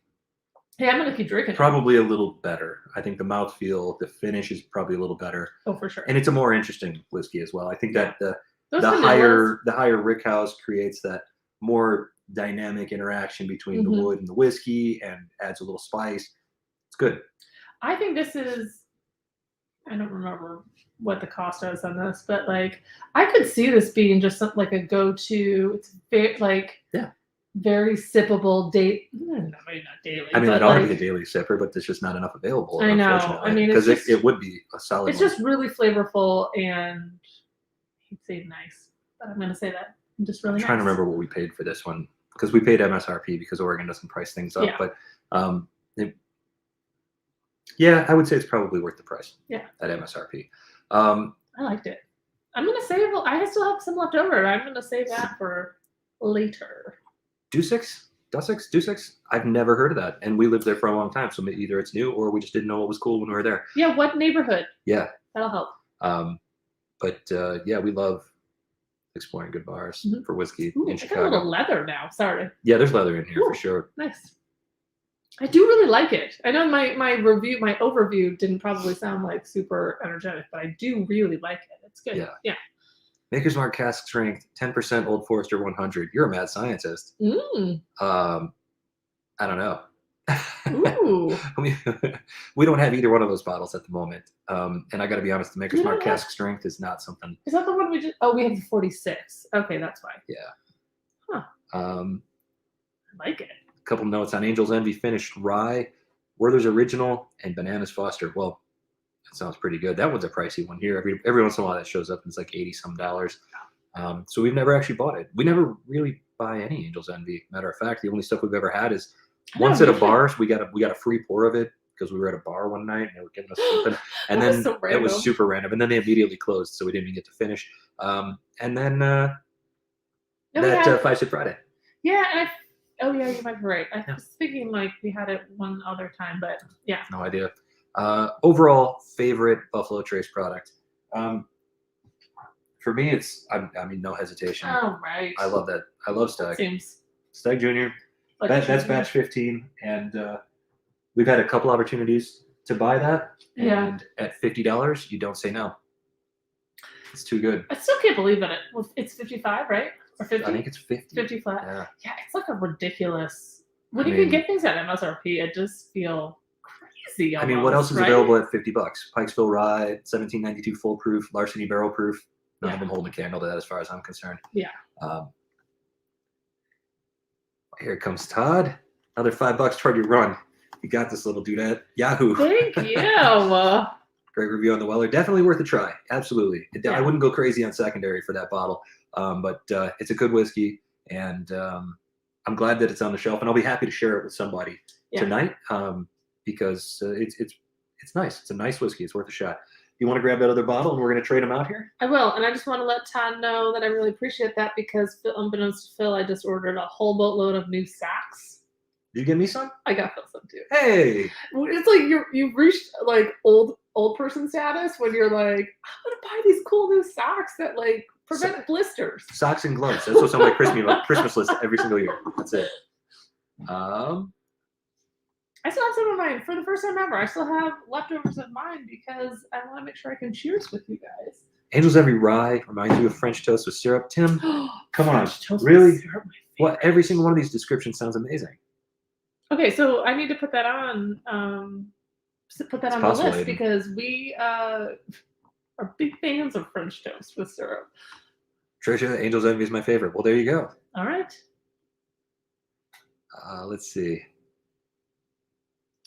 Hey, I'm gonna keep drinking. it. probably a little better. I think the mouthfeel, the finish is probably a little better, Oh, for sure. and it's a more interesting whiskey as well. I think that Those the vanillas- higher rick house creates that more dynamic interaction between the wood and the whiskey, and adds a little spice. It's good. I think this is. I don't remember what the cost was on this, but like I could see this being just like a go-to. It's very very sippable date. No, maybe not daily. I mean, but it ought to like, be a daily sipper, but there's just not enough available. I know. Unfortunately. I mean, because it's just- it would be a solid. it's one. just really flavorful and I'd say nice, but I'm gonna say that just really. I'm trying to remember what we paid for this one because we paid MSRP because Oregon doesn't price things up. Yeah. But yeah, I would say it's probably worth the price. Yeah. At MSRP. I liked it. I'm gonna save. I still have some left over. I'm gonna save that for later. Dusix? I've never heard of that, and we lived there for a long time, so either it's new or we just didn't know what was cool when we were there. Yeah, what neighborhood? Yeah. That'll help. But yeah, we love exploring good bars for whiskey Ooh, in I got a Chicago. little leather now. Sorry. Yeah, there's leather in here Ooh. for sure. Nice. I do really like it. I know my overview didn't probably sound like super energetic, but I do really like it. It's good. Yeah. Yeah. Maker's Mark cask strength, 10% Old Forester 100. You're a mad scientist. I don't know. Ooh. We don't have either one of those bottles at the moment. And I got to be honest, the Maker's Mark have- cask strength is not something. Is that the one we just? Oh, we have the 46. Okay, that's why. Yeah. Huh. I like it. A couple notes on Angel's Envy finished rye, Werther's Original, and Bananas Foster. Well, that sounds pretty good. That one's a pricey one here. Every once in a while that shows up and it's like $80-some. So we've never actually bought it. We never really buy any Angel's Envy. Matter of fact, the only stuff we've ever had is once at a bar. We got a free pour of it because we were at a bar one night and they were giving us something, and then so it was super random. And then they immediately closed, so we didn't even get to finish. And then that 5 Sip Friday. Yeah, and oh yeah, you might be right. I was thinking like we had it one other time, but yeah. No idea. Overall favorite Buffalo Trace product. For me, it's I mean no hesitation. Oh right. I love that. I love Stag. Seems Stag Junior. like That's batch 15, and we've had a couple opportunities to buy that. Yeah. And at $50, you don't say no. It's too good. I still can't believe that it's 55, right? Or 50? I think it's 50. 50 flat. Yeah. Yeah, it's like a ridiculous. When I you mean- can get things at MSRP, it just feel crazy. I mean, what else is right? available at $50? Pikesville Rye, 1792 full proof, Larceny barrel proof. None of them hold a candle to that, as far as I'm concerned. Yeah. Here comes Todd. Another $5 toward your run. You got this, little dudette. Yahoo. Thank you. Great review on the Weller. Definitely worth a try. Absolutely. I wouldn't go crazy on secondary for that bottle, but it's a good whiskey, and I'm glad that it's on the shelf, and I'll be happy to share it with somebody tonight because it's nice. It's a nice whiskey. It's worth a shot. You want to grab that other bottle, and we're going to trade them out here? I will, and I just want to let Todd know that I really appreciate that because unbeknownst to Phil, I just ordered a whole boatload of new socks. Did you get me some? I got Phil some too. Hey! It's like you've reached like old person status when you're like, I'm gonna buy these cool new socks that like prevent blisters. Socks and gloves. That's what's on my Christmas list every single year. That's it. I still have some of mine. For the first time ever, I still have leftovers of mine because I want to make sure I can cheers with you guys. Angel's Envy Rye reminds you of French toast with syrup. Tim, come on. French toast with Really? syrup, my What? Every single one of these descriptions sounds amazing. Okay, so I need to put that on. Put that on the list Aiden. because we are big fans of French toast with syrup. Tricia, Angel's Envy is my favorite. Well, there you go. All right. Let's see.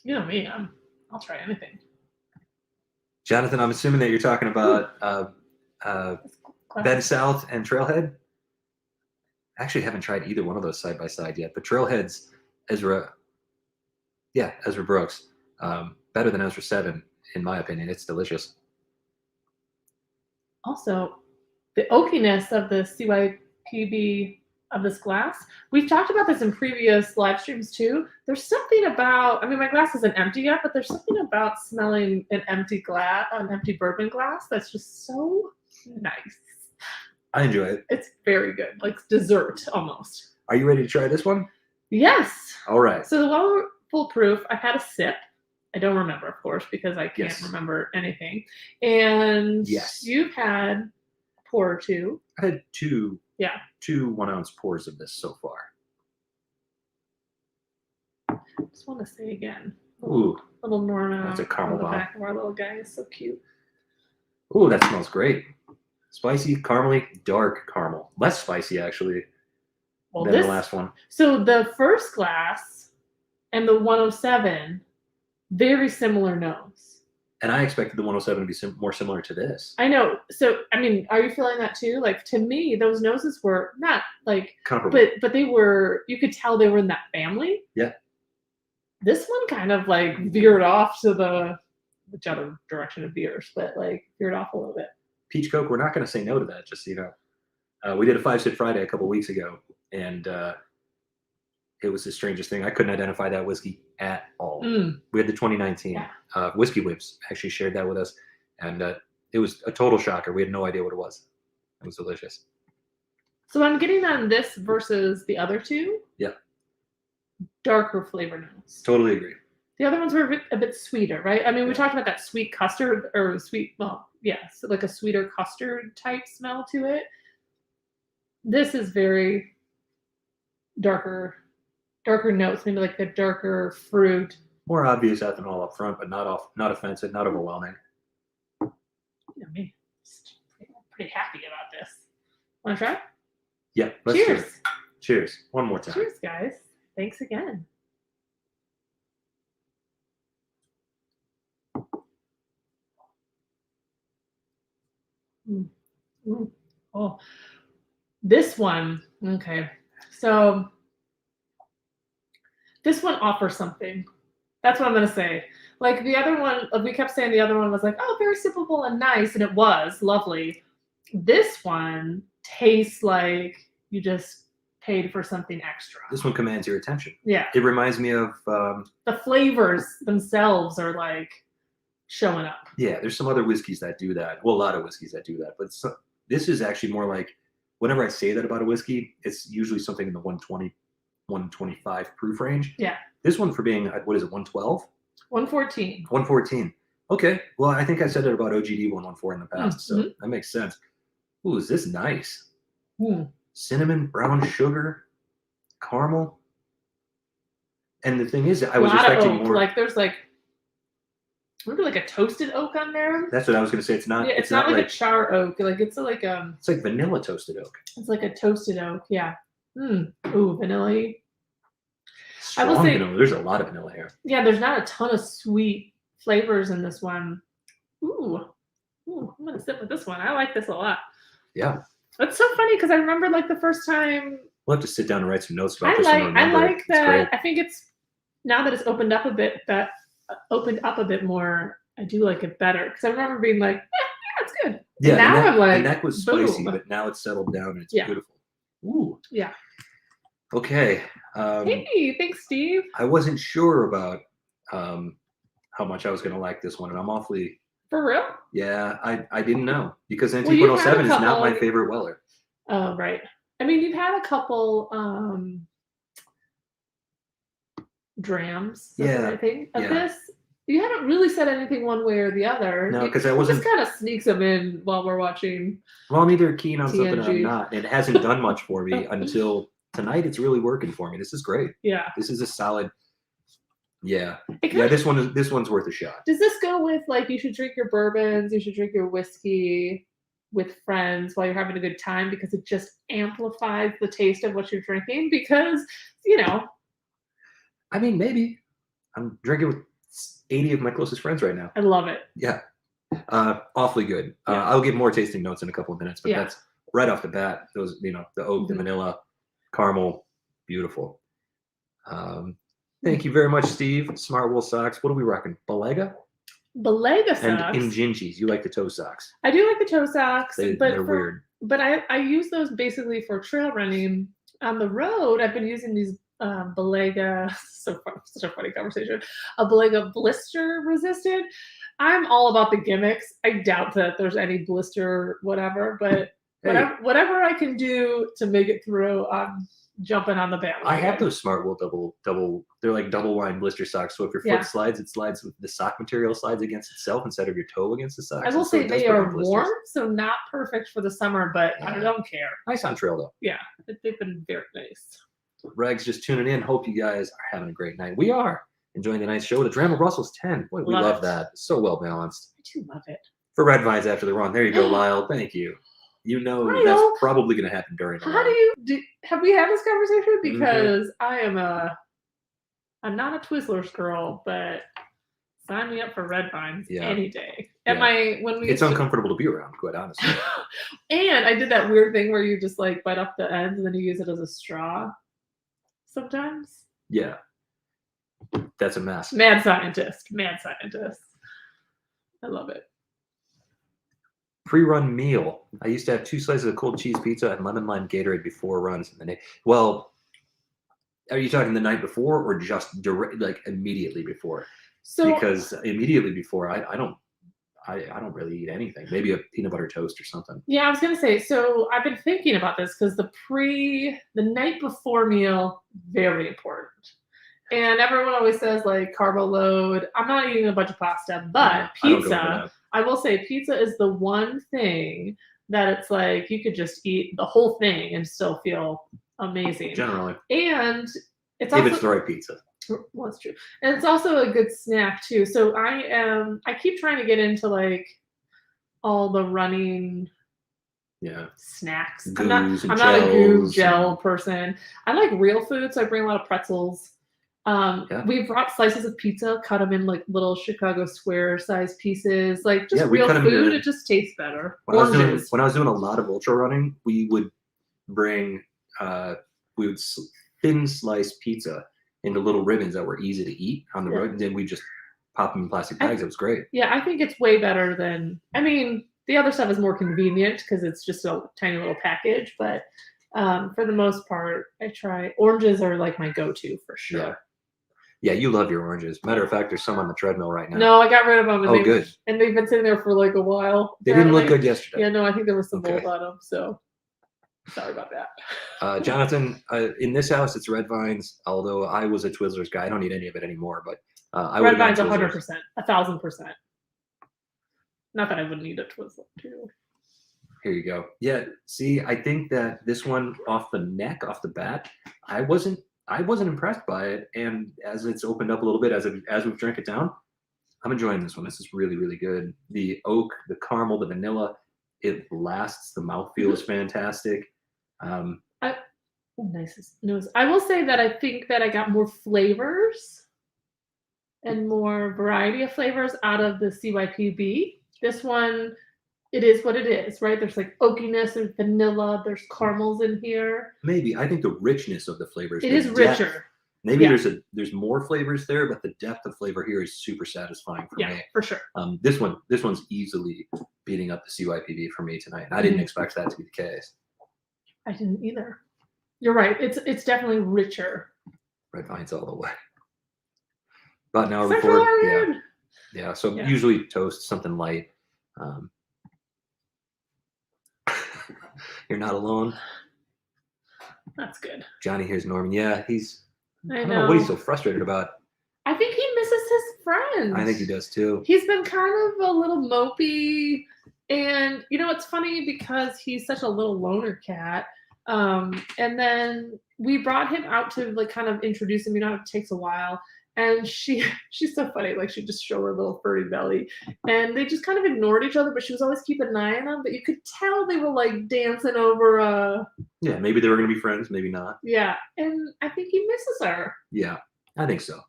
You know me. I'll try anything. Jonathan, I'm assuming that you're talking about Ben Classic. South and Trailhead. I actually haven't tried either one of those side by side yet, but Trailhead's Ezra Brooks, better than Ezra 7 in my opinion. It's delicious. Also, the oakiness of the CYPB of this glass. We've talked about this in previous live streams too. There's something about, I mean, my glass isn't empty yet, but there's something about smelling an empty bourbon glass that's just so nice. I enjoy it. It's very good, like dessert almost. Are you ready to try this one? Yes. All right. So the Weller Foolproof, I've had a sip. I don't remember, of course, because I can't Yes. remember anything. And Yes. you've had a pour or two. I had two Yeah. 2 1-ounce pours of this so far. Just want to say again. Ooh. Little Norma. That's a caramel on the bomb. back of our little guy is so cute. Ooh, that smells great. Spicy, caramely, dark caramel. Less spicy, actually, Well, than the last one. So the first glass and the 107, very similar nose. And I expected the 107 to be more similar to this. I know. So, I mean, are you feeling that too? Like, to me, those noses were not like, Comparable. but they were, you could tell they were in that family. Yeah. This one kind of like veered off to whichever direction it veers, but like veered off a little bit. Peach Coke, we're not going to say no to that, just so you know. We did a 5-Sit Friday a couple weeks ago, and it was the strangest thing. I couldn't identify that whiskey at all. We had the 2019 Whiskey Whips actually shared that with us, and it was a total shocker. We had no idea what it was. It was delicious. So I'm getting on this versus the other two. Yeah. Darker flavor notes. Totally agree. The other ones were a bit sweeter, right? I mean, we talked about that sweet custard or sweet, well, yeah, so like a sweeter custard type smell to it. This is very darker notes, maybe like the darker fruit. More obvious ethanol up front, but not offensive, not overwhelming. You know me, pretty happy about this. Want to try? Yeah. Let's Cheers. Cheers. One more time. Cheers, guys. Thanks again. Oh, this one. Okay. So this one offers something. That's what I'm going to say. Like the other one, we kept saying the other one was like, oh, very sippable and nice. And it was lovely. This one tastes like you just paid for something extra. This one commands your attention. Yeah. It reminds me of the flavors themselves are like showing up. Yeah, there's some other whiskeys that do that. Well, a lot of whiskeys that do that. But this is actually more like, whenever I say that about a whiskey, it's usually something in the 120, 125 proof range. Yeah. This one for being, what is it, 112? 114. 114. Okay. Well, I think I said it about OGD 114 in the past, so that makes sense. Ooh, is this nice? Cinnamon, brown sugar, caramel. And the thing is, I was expecting more. Like there's like, maybe like a toasted oak on there. That's what I was going to say. It's not. Yeah, it's not like a char oak. Like it's like It's like vanilla toasted oak. It's like a toasted oak. Yeah. Ooh, vanilla. Strong vanilla. There's a lot of vanilla here. Yeah, there's not a ton of sweet flavors in this one. Ooh, I'm gonna sit with this one. I like this a lot. Yeah. It's so funny because I remember like the first time. We'll have to sit down and write some notes about this one. one. I like that. I think it's now that it's opened up a bit. That opened up a bit more. I do like it better because I remember being like, yeah, it's good. Yeah. Now I'm like, the neck was spicy, boom. but now it's settled down and it's beautiful. Ooh. Yeah. Okay. Hey, thanks, Steve. I wasn't sure about how much I was going to like this one, and I'm awfully. For real? Yeah, I didn't know because Antique 107 is not my favorite Weller. Oh, right. I mean, you've had a couple drams, I think, of this. You haven't really said anything one way or the other. No, because I wasn't. Just kind of sneaks them in while we're watching. Well, I'm either keen on TNG. something or I'm not. And it hasn't done much for me until tonight. It's really working for me. This is great. Yeah. This is a solid. Yeah. This one's worth a shot. Does this go with like you should drink your bourbons, you should drink your whiskey with friends while you're having a good time because it just amplifies the taste of what you're drinking? Because, I mean, maybe. I'm drinking with 80 of my closest friends right now. I love it. Yeah. Awfully good. I'll give more tasting notes in a couple of minutes, but that's right off the bat. Those, the oak, the vanilla, caramel, beautiful. Thank you very much, Steve. Smart Wool Socks. What are we rocking? Belega socks. And Injinjis. You like the toe socks. I do like the toe socks. They're weird. But I use those basically for trail running On the road, I've been using these Belega, such a funny conversation, a Belega blister resistant. I'm all about the gimmicks. I doubt that there's any blister whatever, but Hey, whatever I can do to make it through, I'm jumping on the bandwagon. I have those Smart Wool double. They're like double line blister socks. So if your foot slides, it slides with the sock material slides against itself instead of your toe against the socks. I will say it does they prevent are blisters. warm, so not perfect for the summer, but I don't care. Nice on trail though. Yeah, they've been very nice. Regs just tuning in. Hope you guys are having a great night. We are enjoying the night show. The Drama Brussels 10. Boy, we love that. So well balanced. I do love it. For red vines after the run. There you go, Lyle. Thank you. You know Lyle, that's probably going to happen during the How run. have we had this conversation? Because I'm not a Twizzlers girl, but sign me up for red vines any day. And it's uncomfortable to be around, quite honestly. And I did that weird thing where you just like bite off the ends and then you use it as a straw sometimes. Yeah. That's a mess. Mad scientist. I love it. Pre-run meal. I used to have 2 slices of cold cheese pizza and lemon lime Gatorade before runs. Well, are you talking the night before or just like immediately before? So because immediately before, I don't really eat anything. Maybe a peanut butter toast or something. Yeah, I was gonna say. So I've been thinking about this because the night before meal, very important. And everyone always says like carbo load. I'm not eating a bunch of pasta, but pizza. I will say pizza is the one thing that it's like you could just eat the whole thing and still feel amazing. Generally. And it's if it's the right pizza. Well, that's true. And it's also a good snack too. So I keep trying to get into like all the running snacks. I'm not a goo gel person. I like real food, so I bring a lot of pretzels. We brought slices of pizza, cut them in like little Chicago square size pieces, like just real food. It just tastes better. When I was doing a lot of ultra running, we would bring thin slice pizza into little ribbons that were easy to eat on the road, and then we just pop them in plastic bags. It was great. Yeah, I think it's way better than. I mean, the other stuff is more convenient because it's just a tiny little package, but for the most part, I try oranges are like my go-to for sure. Yeah, you love your oranges. Matter of fact, there's some on the treadmill right now. No, I got rid of them. And good. And they've been sitting there for like a while. They didn't look good yesterday. Yeah, no, I think there was some mold on them. So sorry about that. Jonathan, in this house, it's red vines. Although I was a Twizzlers guy, I don't eat any of it anymore. But red vines, 100%, 1,000%. Not that I wouldn't eat a Twizzler too. Here you go. Yeah. See, I think that this one off the bat, I wasn't impressed by it, and as it's opened up a little bit, as we've drank it down, I'm enjoying this one. This is really, really good. The oak, the caramel, the vanilla, it lasts. The mouthfeel is fantastic. Nice nose. I will say that I think that I got more flavors and more variety of flavors out of the CYPB. This one, it is what it is, right? There's like oakiness, there's vanilla, there's caramels in here. Maybe I think the richness of the flavors. It is richer. Maybe there's more flavors there, but the depth of flavor here is super satisfying for me. Yeah, for sure. This one's easily beating up the CYPB for me tonight, and I didn't expect that to be the case. I didn't either. You're right. It's definitely richer. Red vines all the way. About an hour before. Yeah. So usually toast, something light. You're not alone. That's good. Johnny here's Norman. Yeah, I don't know what he's so frustrated about. I think he misses his friends. I think he does too. He's been kind of a little mopey, and it's funny because he's such a little loner cat. And then we brought him out to like kind of introduce him. It takes a while. And she's so funny. Like she'd just show her little furry belly, and they just kind of ignored each other. But she was always keeping an eye on him. But you could tell they were like dancing over. Yeah, maybe they were gonna be friends, maybe not. Yeah, and I think he misses her. Yeah, I think so.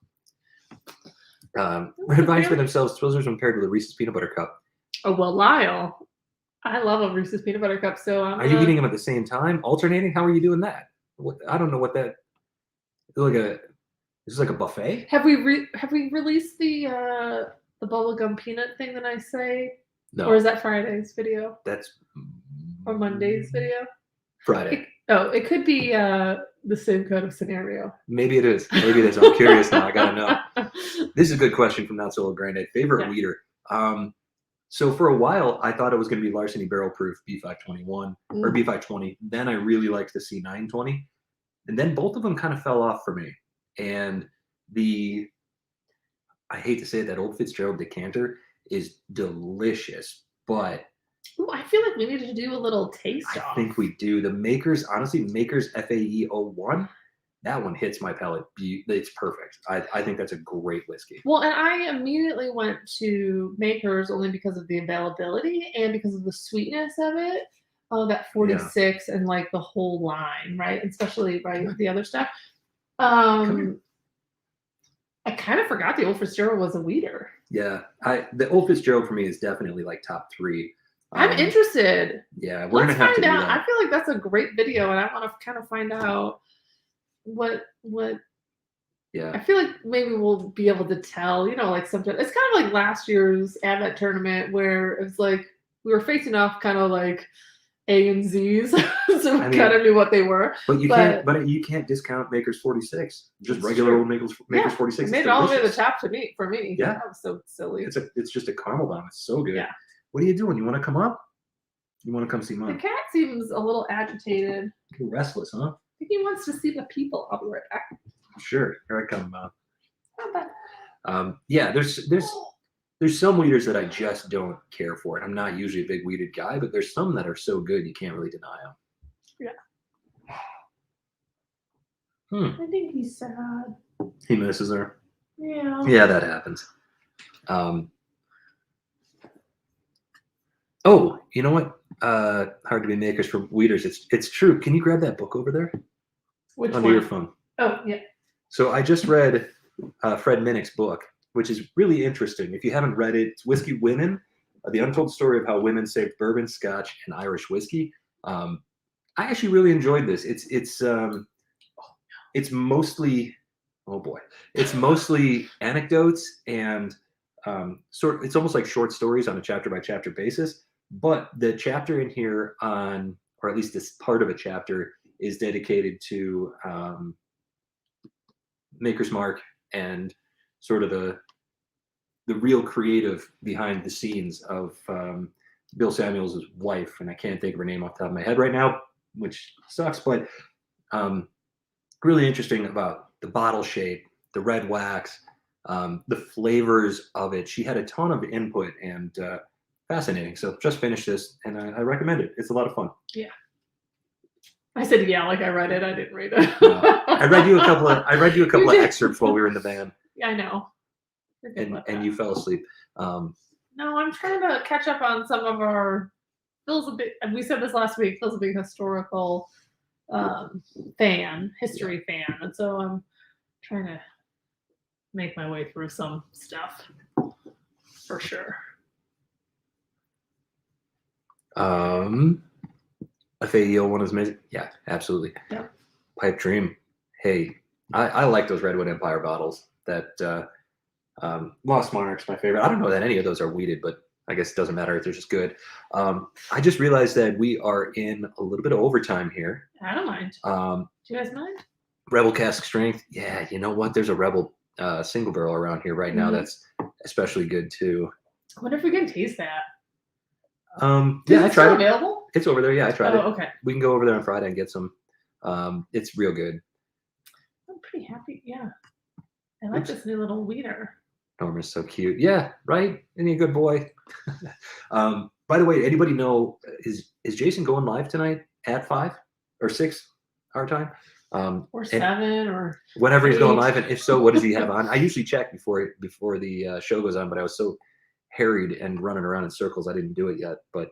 Red vines for themselves, Twizzlers compared to the Reese's peanut butter cup. Oh well, Lyle, I love a Reese's peanut butter cup. So are you eating them at the same time, alternating? How are you doing that? I don't know what that. Is this like a buffet? Have we released the bubblegum peanut thing that I say? No. Or is that Friday's video? That's or Monday's video? Friday. Oh, it could be the same kind of scenario. Maybe it is. Maybe it is. I'm curious now. I gotta know. This is a good question from Not Solo Grande. Favorite Yeah. weeder. So for a while, I thought it was going to be Larceny Barrel Proof B521 or B520. Then I really liked the C920, and then both of them kind of fell off for me. And I hate to say it, that old Fitzgerald decanter is delicious, but Ooh, I feel like we need to do a little taste I off. think we do. The Makers, honestly, Makers FAE 01, that one hits my palate. It's perfect. I think that's a great whiskey. Well, and I immediately went to Makers only because of the availability and because of the sweetness of it. Oh, that 46 and like the whole line, right? Especially the other stuff. I kind of forgot the old Fitzgerald was a weeder. Yeah, the old Fitzgerald for me is definitely like top 3. I'm interested. Yeah, we're gonna have to do that. I feel like that's a great video, and I want to kind of find out what. Yeah. I feel like maybe we'll be able to tell. Like sometimes it's kind of like last year's Advent tournament where it's like we were facing off kind of like A and Z's, so we kind of knew what they were. But you can't discount Makers 46. Just regular old Makers 46. It made it all the way to the top for me. Yeah, that was so silly. It's just a caramel bomb. It's so good. Yeah. What are you doing? You want to come up? You want to come see Mom? The cat seems a little agitated. Restless, huh? I think he wants to see the people. I'll be right back. Sure. Here I come, Mom. Not bad. Yeah, there's some weeders that I just don't care for. And I'm not usually a big weeded guy, but there's some that are so good you can't really deny them. Yeah. I think he's sad. He misses her. Yeah. Yeah, that happens. Oh, you know what? Hard to be makers for weeders. It's true. Can you grab that book over there? Which Under one? your phone. Oh, yeah. So I just read Fred Minnick's book, which is really interesting. If you haven't read it, it's Whiskey Women, the untold story of how women saved bourbon, Scotch, and Irish whiskey. I actually really enjoyed this. It's mostly, oh boy, it's mostly anecdotes and it's almost like short stories on a chapter by chapter basis. But the chapter in here or at least this part of a chapter, is dedicated to Maker's Mark and sort of the real creative behind the scenes of Bill Samuels' wife, and I can't think of her name off the top of my head right now, which sucks, but really interesting about the bottle shape, the red wax, the flavors of it. She had a ton of input and fascinating. So just finished this, and I recommend it. It's a lot of fun. Yeah. I said yeah, like I read it. I didn't read it. I read you a couple of excerpts while we were in the van. Yeah, I know. And you fell asleep. No, I'm trying to catch up on some of our. Phil's a big. We said this last week. Phil's a big historical history fan, and so I'm trying to make my way through some stuff for sure. FAEO one is amazing. Yeah, absolutely. Yeah. Pipe Dream. Hey, I like those Redwood Empire bottles. That Lost Monarch's my favorite. I don't know that any of those are weeded, but I guess it doesn't matter. They're just good. I just realized that we are in a little bit of overtime here. I don't mind. Do you guys mind? Rebel Cask Strength. Yeah, you know what? There's a Rebel single barrel around here right now that's especially good too. I wonder if we can taste that. Yeah, I tried it. Available? It's over there. Yeah, I tried it. Oh, okay. We can go over there on Friday and get some. It's real good. I'm pretty happy. Yeah. I like this new little weeder. Norman's so cute. Yeah, right? Isn't he a good boy? By the way, anybody know, is Jason going live tonight at 5 or 6 our time? Or 7 or whenever 8. He's going live, and if so, what does he have on? I usually check before the show goes on, but I was so harried and running around in circles I didn't do it yet. But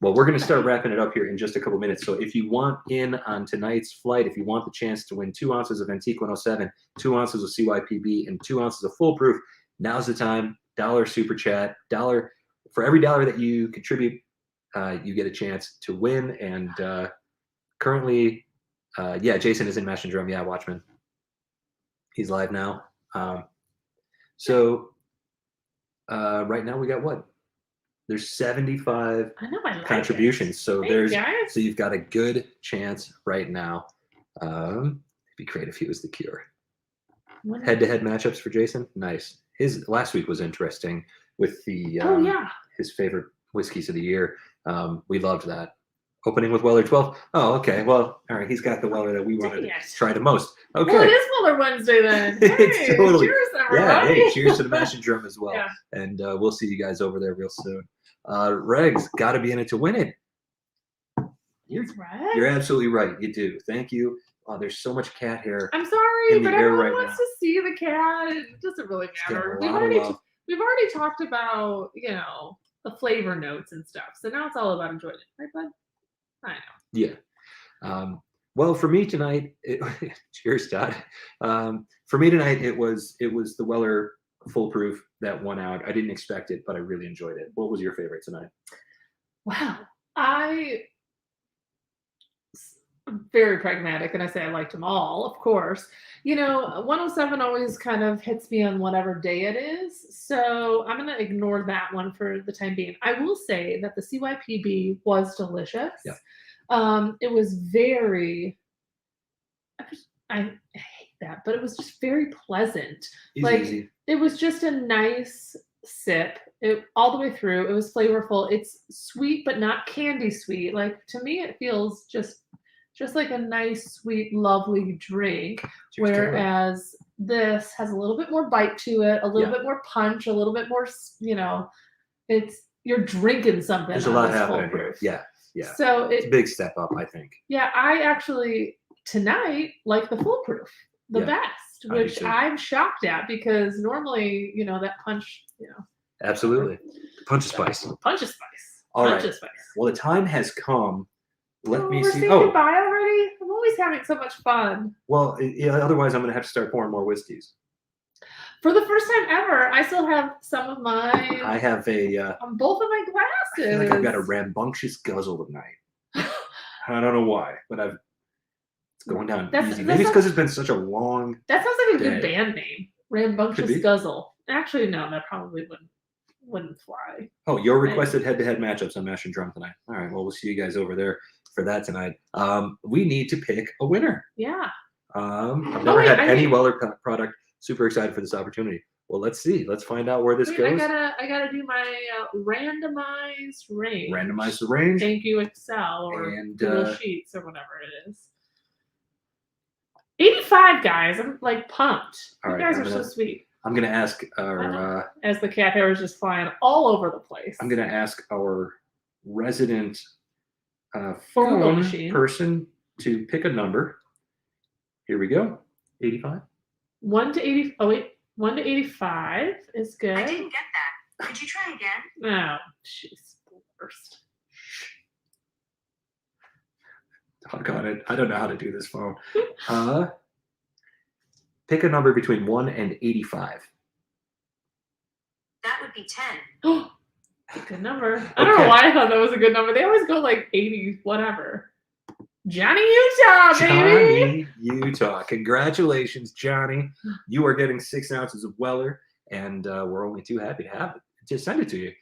well, we're going to start wrapping it up here in just a couple minutes. So if you want in on tonight's flight, if you want the chance to win 2 ounces of Antique 107, 2 ounces of CYPB, and 2 ounces of Full Proof, now's the time. $1 super chat, $1 for every $1 that you contribute, you get a chance to win. And currently, yeah, Jason is in Mash and Drum. Yeah, Watchman. He's live now. So right now we got what? There's 75 I know I like contributions. It. So Thanks, so guys. you've got a good chance right now. Be great if he was the cure. Head-to-head matchups for Jason. Nice. His last week was interesting with the his favorite whiskeys of the year. We loved that. Opening with Weller 12. Oh, okay. Well, all right. He's got the Weller that we wanted to try the most. Okay. Well, it is Weller Wednesday then. Hey, It's totally. Cheers, everybody. Yeah. Hey, cheers to the mash and drum as well. Yeah. And we'll see you guys over there real soon. Regs, got to be in it to win it. You're absolutely right. You do. Thank you. There's so much cat hair. I'm sorry, but everyone wants now. to see the cat. It doesn't really matter. We've already talked about, the flavor notes and stuff. So now it's all about enjoying it, right, bud? I know. Yeah. Well, for me tonight, cheers, Todd. For me tonight, it was the Weller Foolproof that won out. I didn't expect it, but I really enjoyed it. What was your favorite tonight? Wow, I'm very pragmatic, and I say I liked them all, of course. 107 always kind of hits me on whatever day it is, so I'm going to ignore that one for the time being. I will say that the CYPB was delicious. Yeah. It was very, I hate that, but it was just very pleasant. Easy. It was just a nice sip all the way through. It was flavorful. It's sweet, but not candy sweet. Like, to me, it feels just like a nice, sweet, lovely drink. Whereas this has a little bit more bite to it, a little bit more punch, a little bit more, you're drinking something. There's a lot happening here. Yeah. Yeah. So it's a big step up, I think. Yeah, I actually tonight like the Foolproof the best, which I'm shocked at because normally, that punch, Absolutely. Punch of spice. Punch of spice. All punch right. of spice. Well, the time has come. Let me see. We're saying goodbye already? I'm always having so much fun. Well, otherwise I'm going to have to start pouring more whiskeys. For the first time ever, I still have some of mine. I have on both of my glasses. I feel like I've got a rambunctious guzzle tonight. I don't know why, but it's going down easy. Maybe it's because it's been such a long. That sounds like a good band name. Rambunctious Guzzle. Actually, no, that probably wouldn't fly. Oh, your requested head-to-head matchups on Mash and Drum tonight. All right, well, we'll see you guys over there for that tonight. We need to pick a winner. Yeah. I've never had any Weller product. Super excited for this opportunity. Well, let's see. Let's find out where this goes. I gotta do my randomized range. Randomize the range. Thank you, Excel or Google Sheets or whatever it is. 85 guys. I'm like pumped. You guys are so sweet. I'm gonna ask our as the cat hair is just flying all over the place. I'm gonna ask our resident phone person to pick a number. Here we go. 85. 1 to 80. Oh wait, 1 to 85 is good. I didn't get that. Could you try again? Oh, she's the worst. Doggone it. I don't know how to do this phone. Pick a number between 1 and 85. That would be 10. Good number. I don't know why I thought that was a good number. They always go like 80, whatever. Johnny Utah, baby. Johnny Utah. Congratulations, Johnny. You are getting 6 ounces of Weller, and we're only too happy to have it. Just send it to you.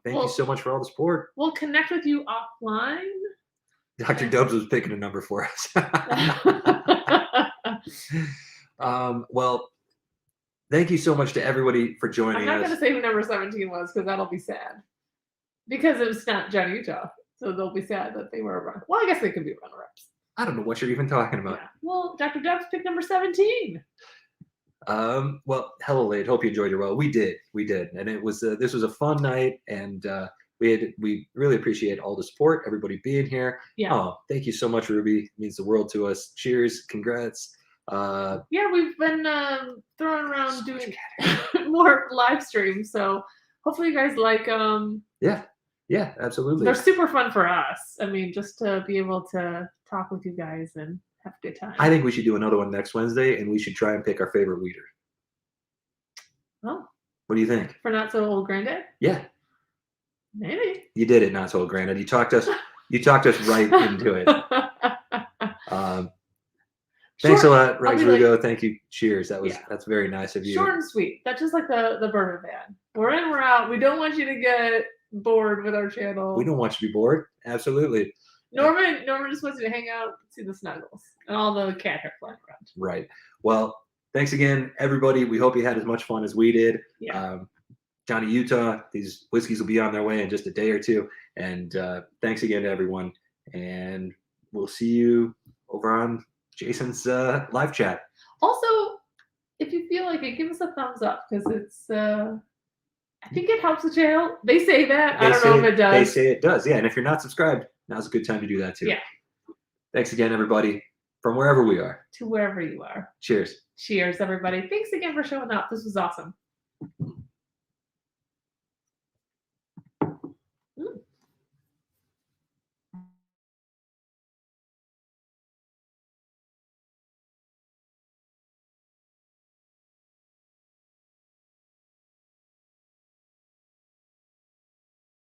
Thank you so much for all the support. We'll connect with you offline. Dr. Dubs was picking a number for us. Well, thank you so much to everybody for joining us. I'm not going to say who number 17 was because that'll be sad. Because it was not Johnny Utah. So they'll be sad that they were runner. Well, I guess they could be runner-ups. I don't know what you're even talking about. Yeah. Well, Dr. Dubs picked number 17. Well, hello, Lade. Hope you enjoyed your well. We did, and it was this was a fun night, and we really appreciate all the support, everybody being here. Yeah. Oh, thank you so much, Ruby. It means the world to us. Cheers, congrats. Yeah, we've been throwing around doing more live streams, so hopefully you guys like them. Yeah, absolutely. They're super fun for us. I mean, just to be able to talk with you guys and have a good time. I think we should do another one next Wednesday, and we should try and pick our favorite weeder. Oh. What do you think? For Not So Old Granddad? Yeah. Maybe. You did it, Not So Old Granddad. You talked us right into it. Thanks a lot, Rex Rugo. Thank you. Cheers. That's very nice of you. Short and sweet. That's just like the Bourbon band. We're in, we're out. We don't want you to get bored with our channel. We don't want you to be bored. Absolutely. Norman just wants you to hang out, see the snuggles, and all the cat hair flying around. Right. Well, thanks again, everybody. We hope you had as much fun as we did. Yeah. Johnny Utah, these whiskeys will be on their way in just a day or two. And thanks again to everyone. And we'll see you over on Jason's live chat. Also, if you feel like it, give us a thumbs up because it's. I think it helps the channel. They say that. I don't know if it does. They say it does. Yeah. And if you're not subscribed, now's a good time to do that too. Yeah. Thanks again, everybody, from wherever we are. To wherever you are. Cheers. Cheers, everybody. Thanks again for showing up. This was awesome.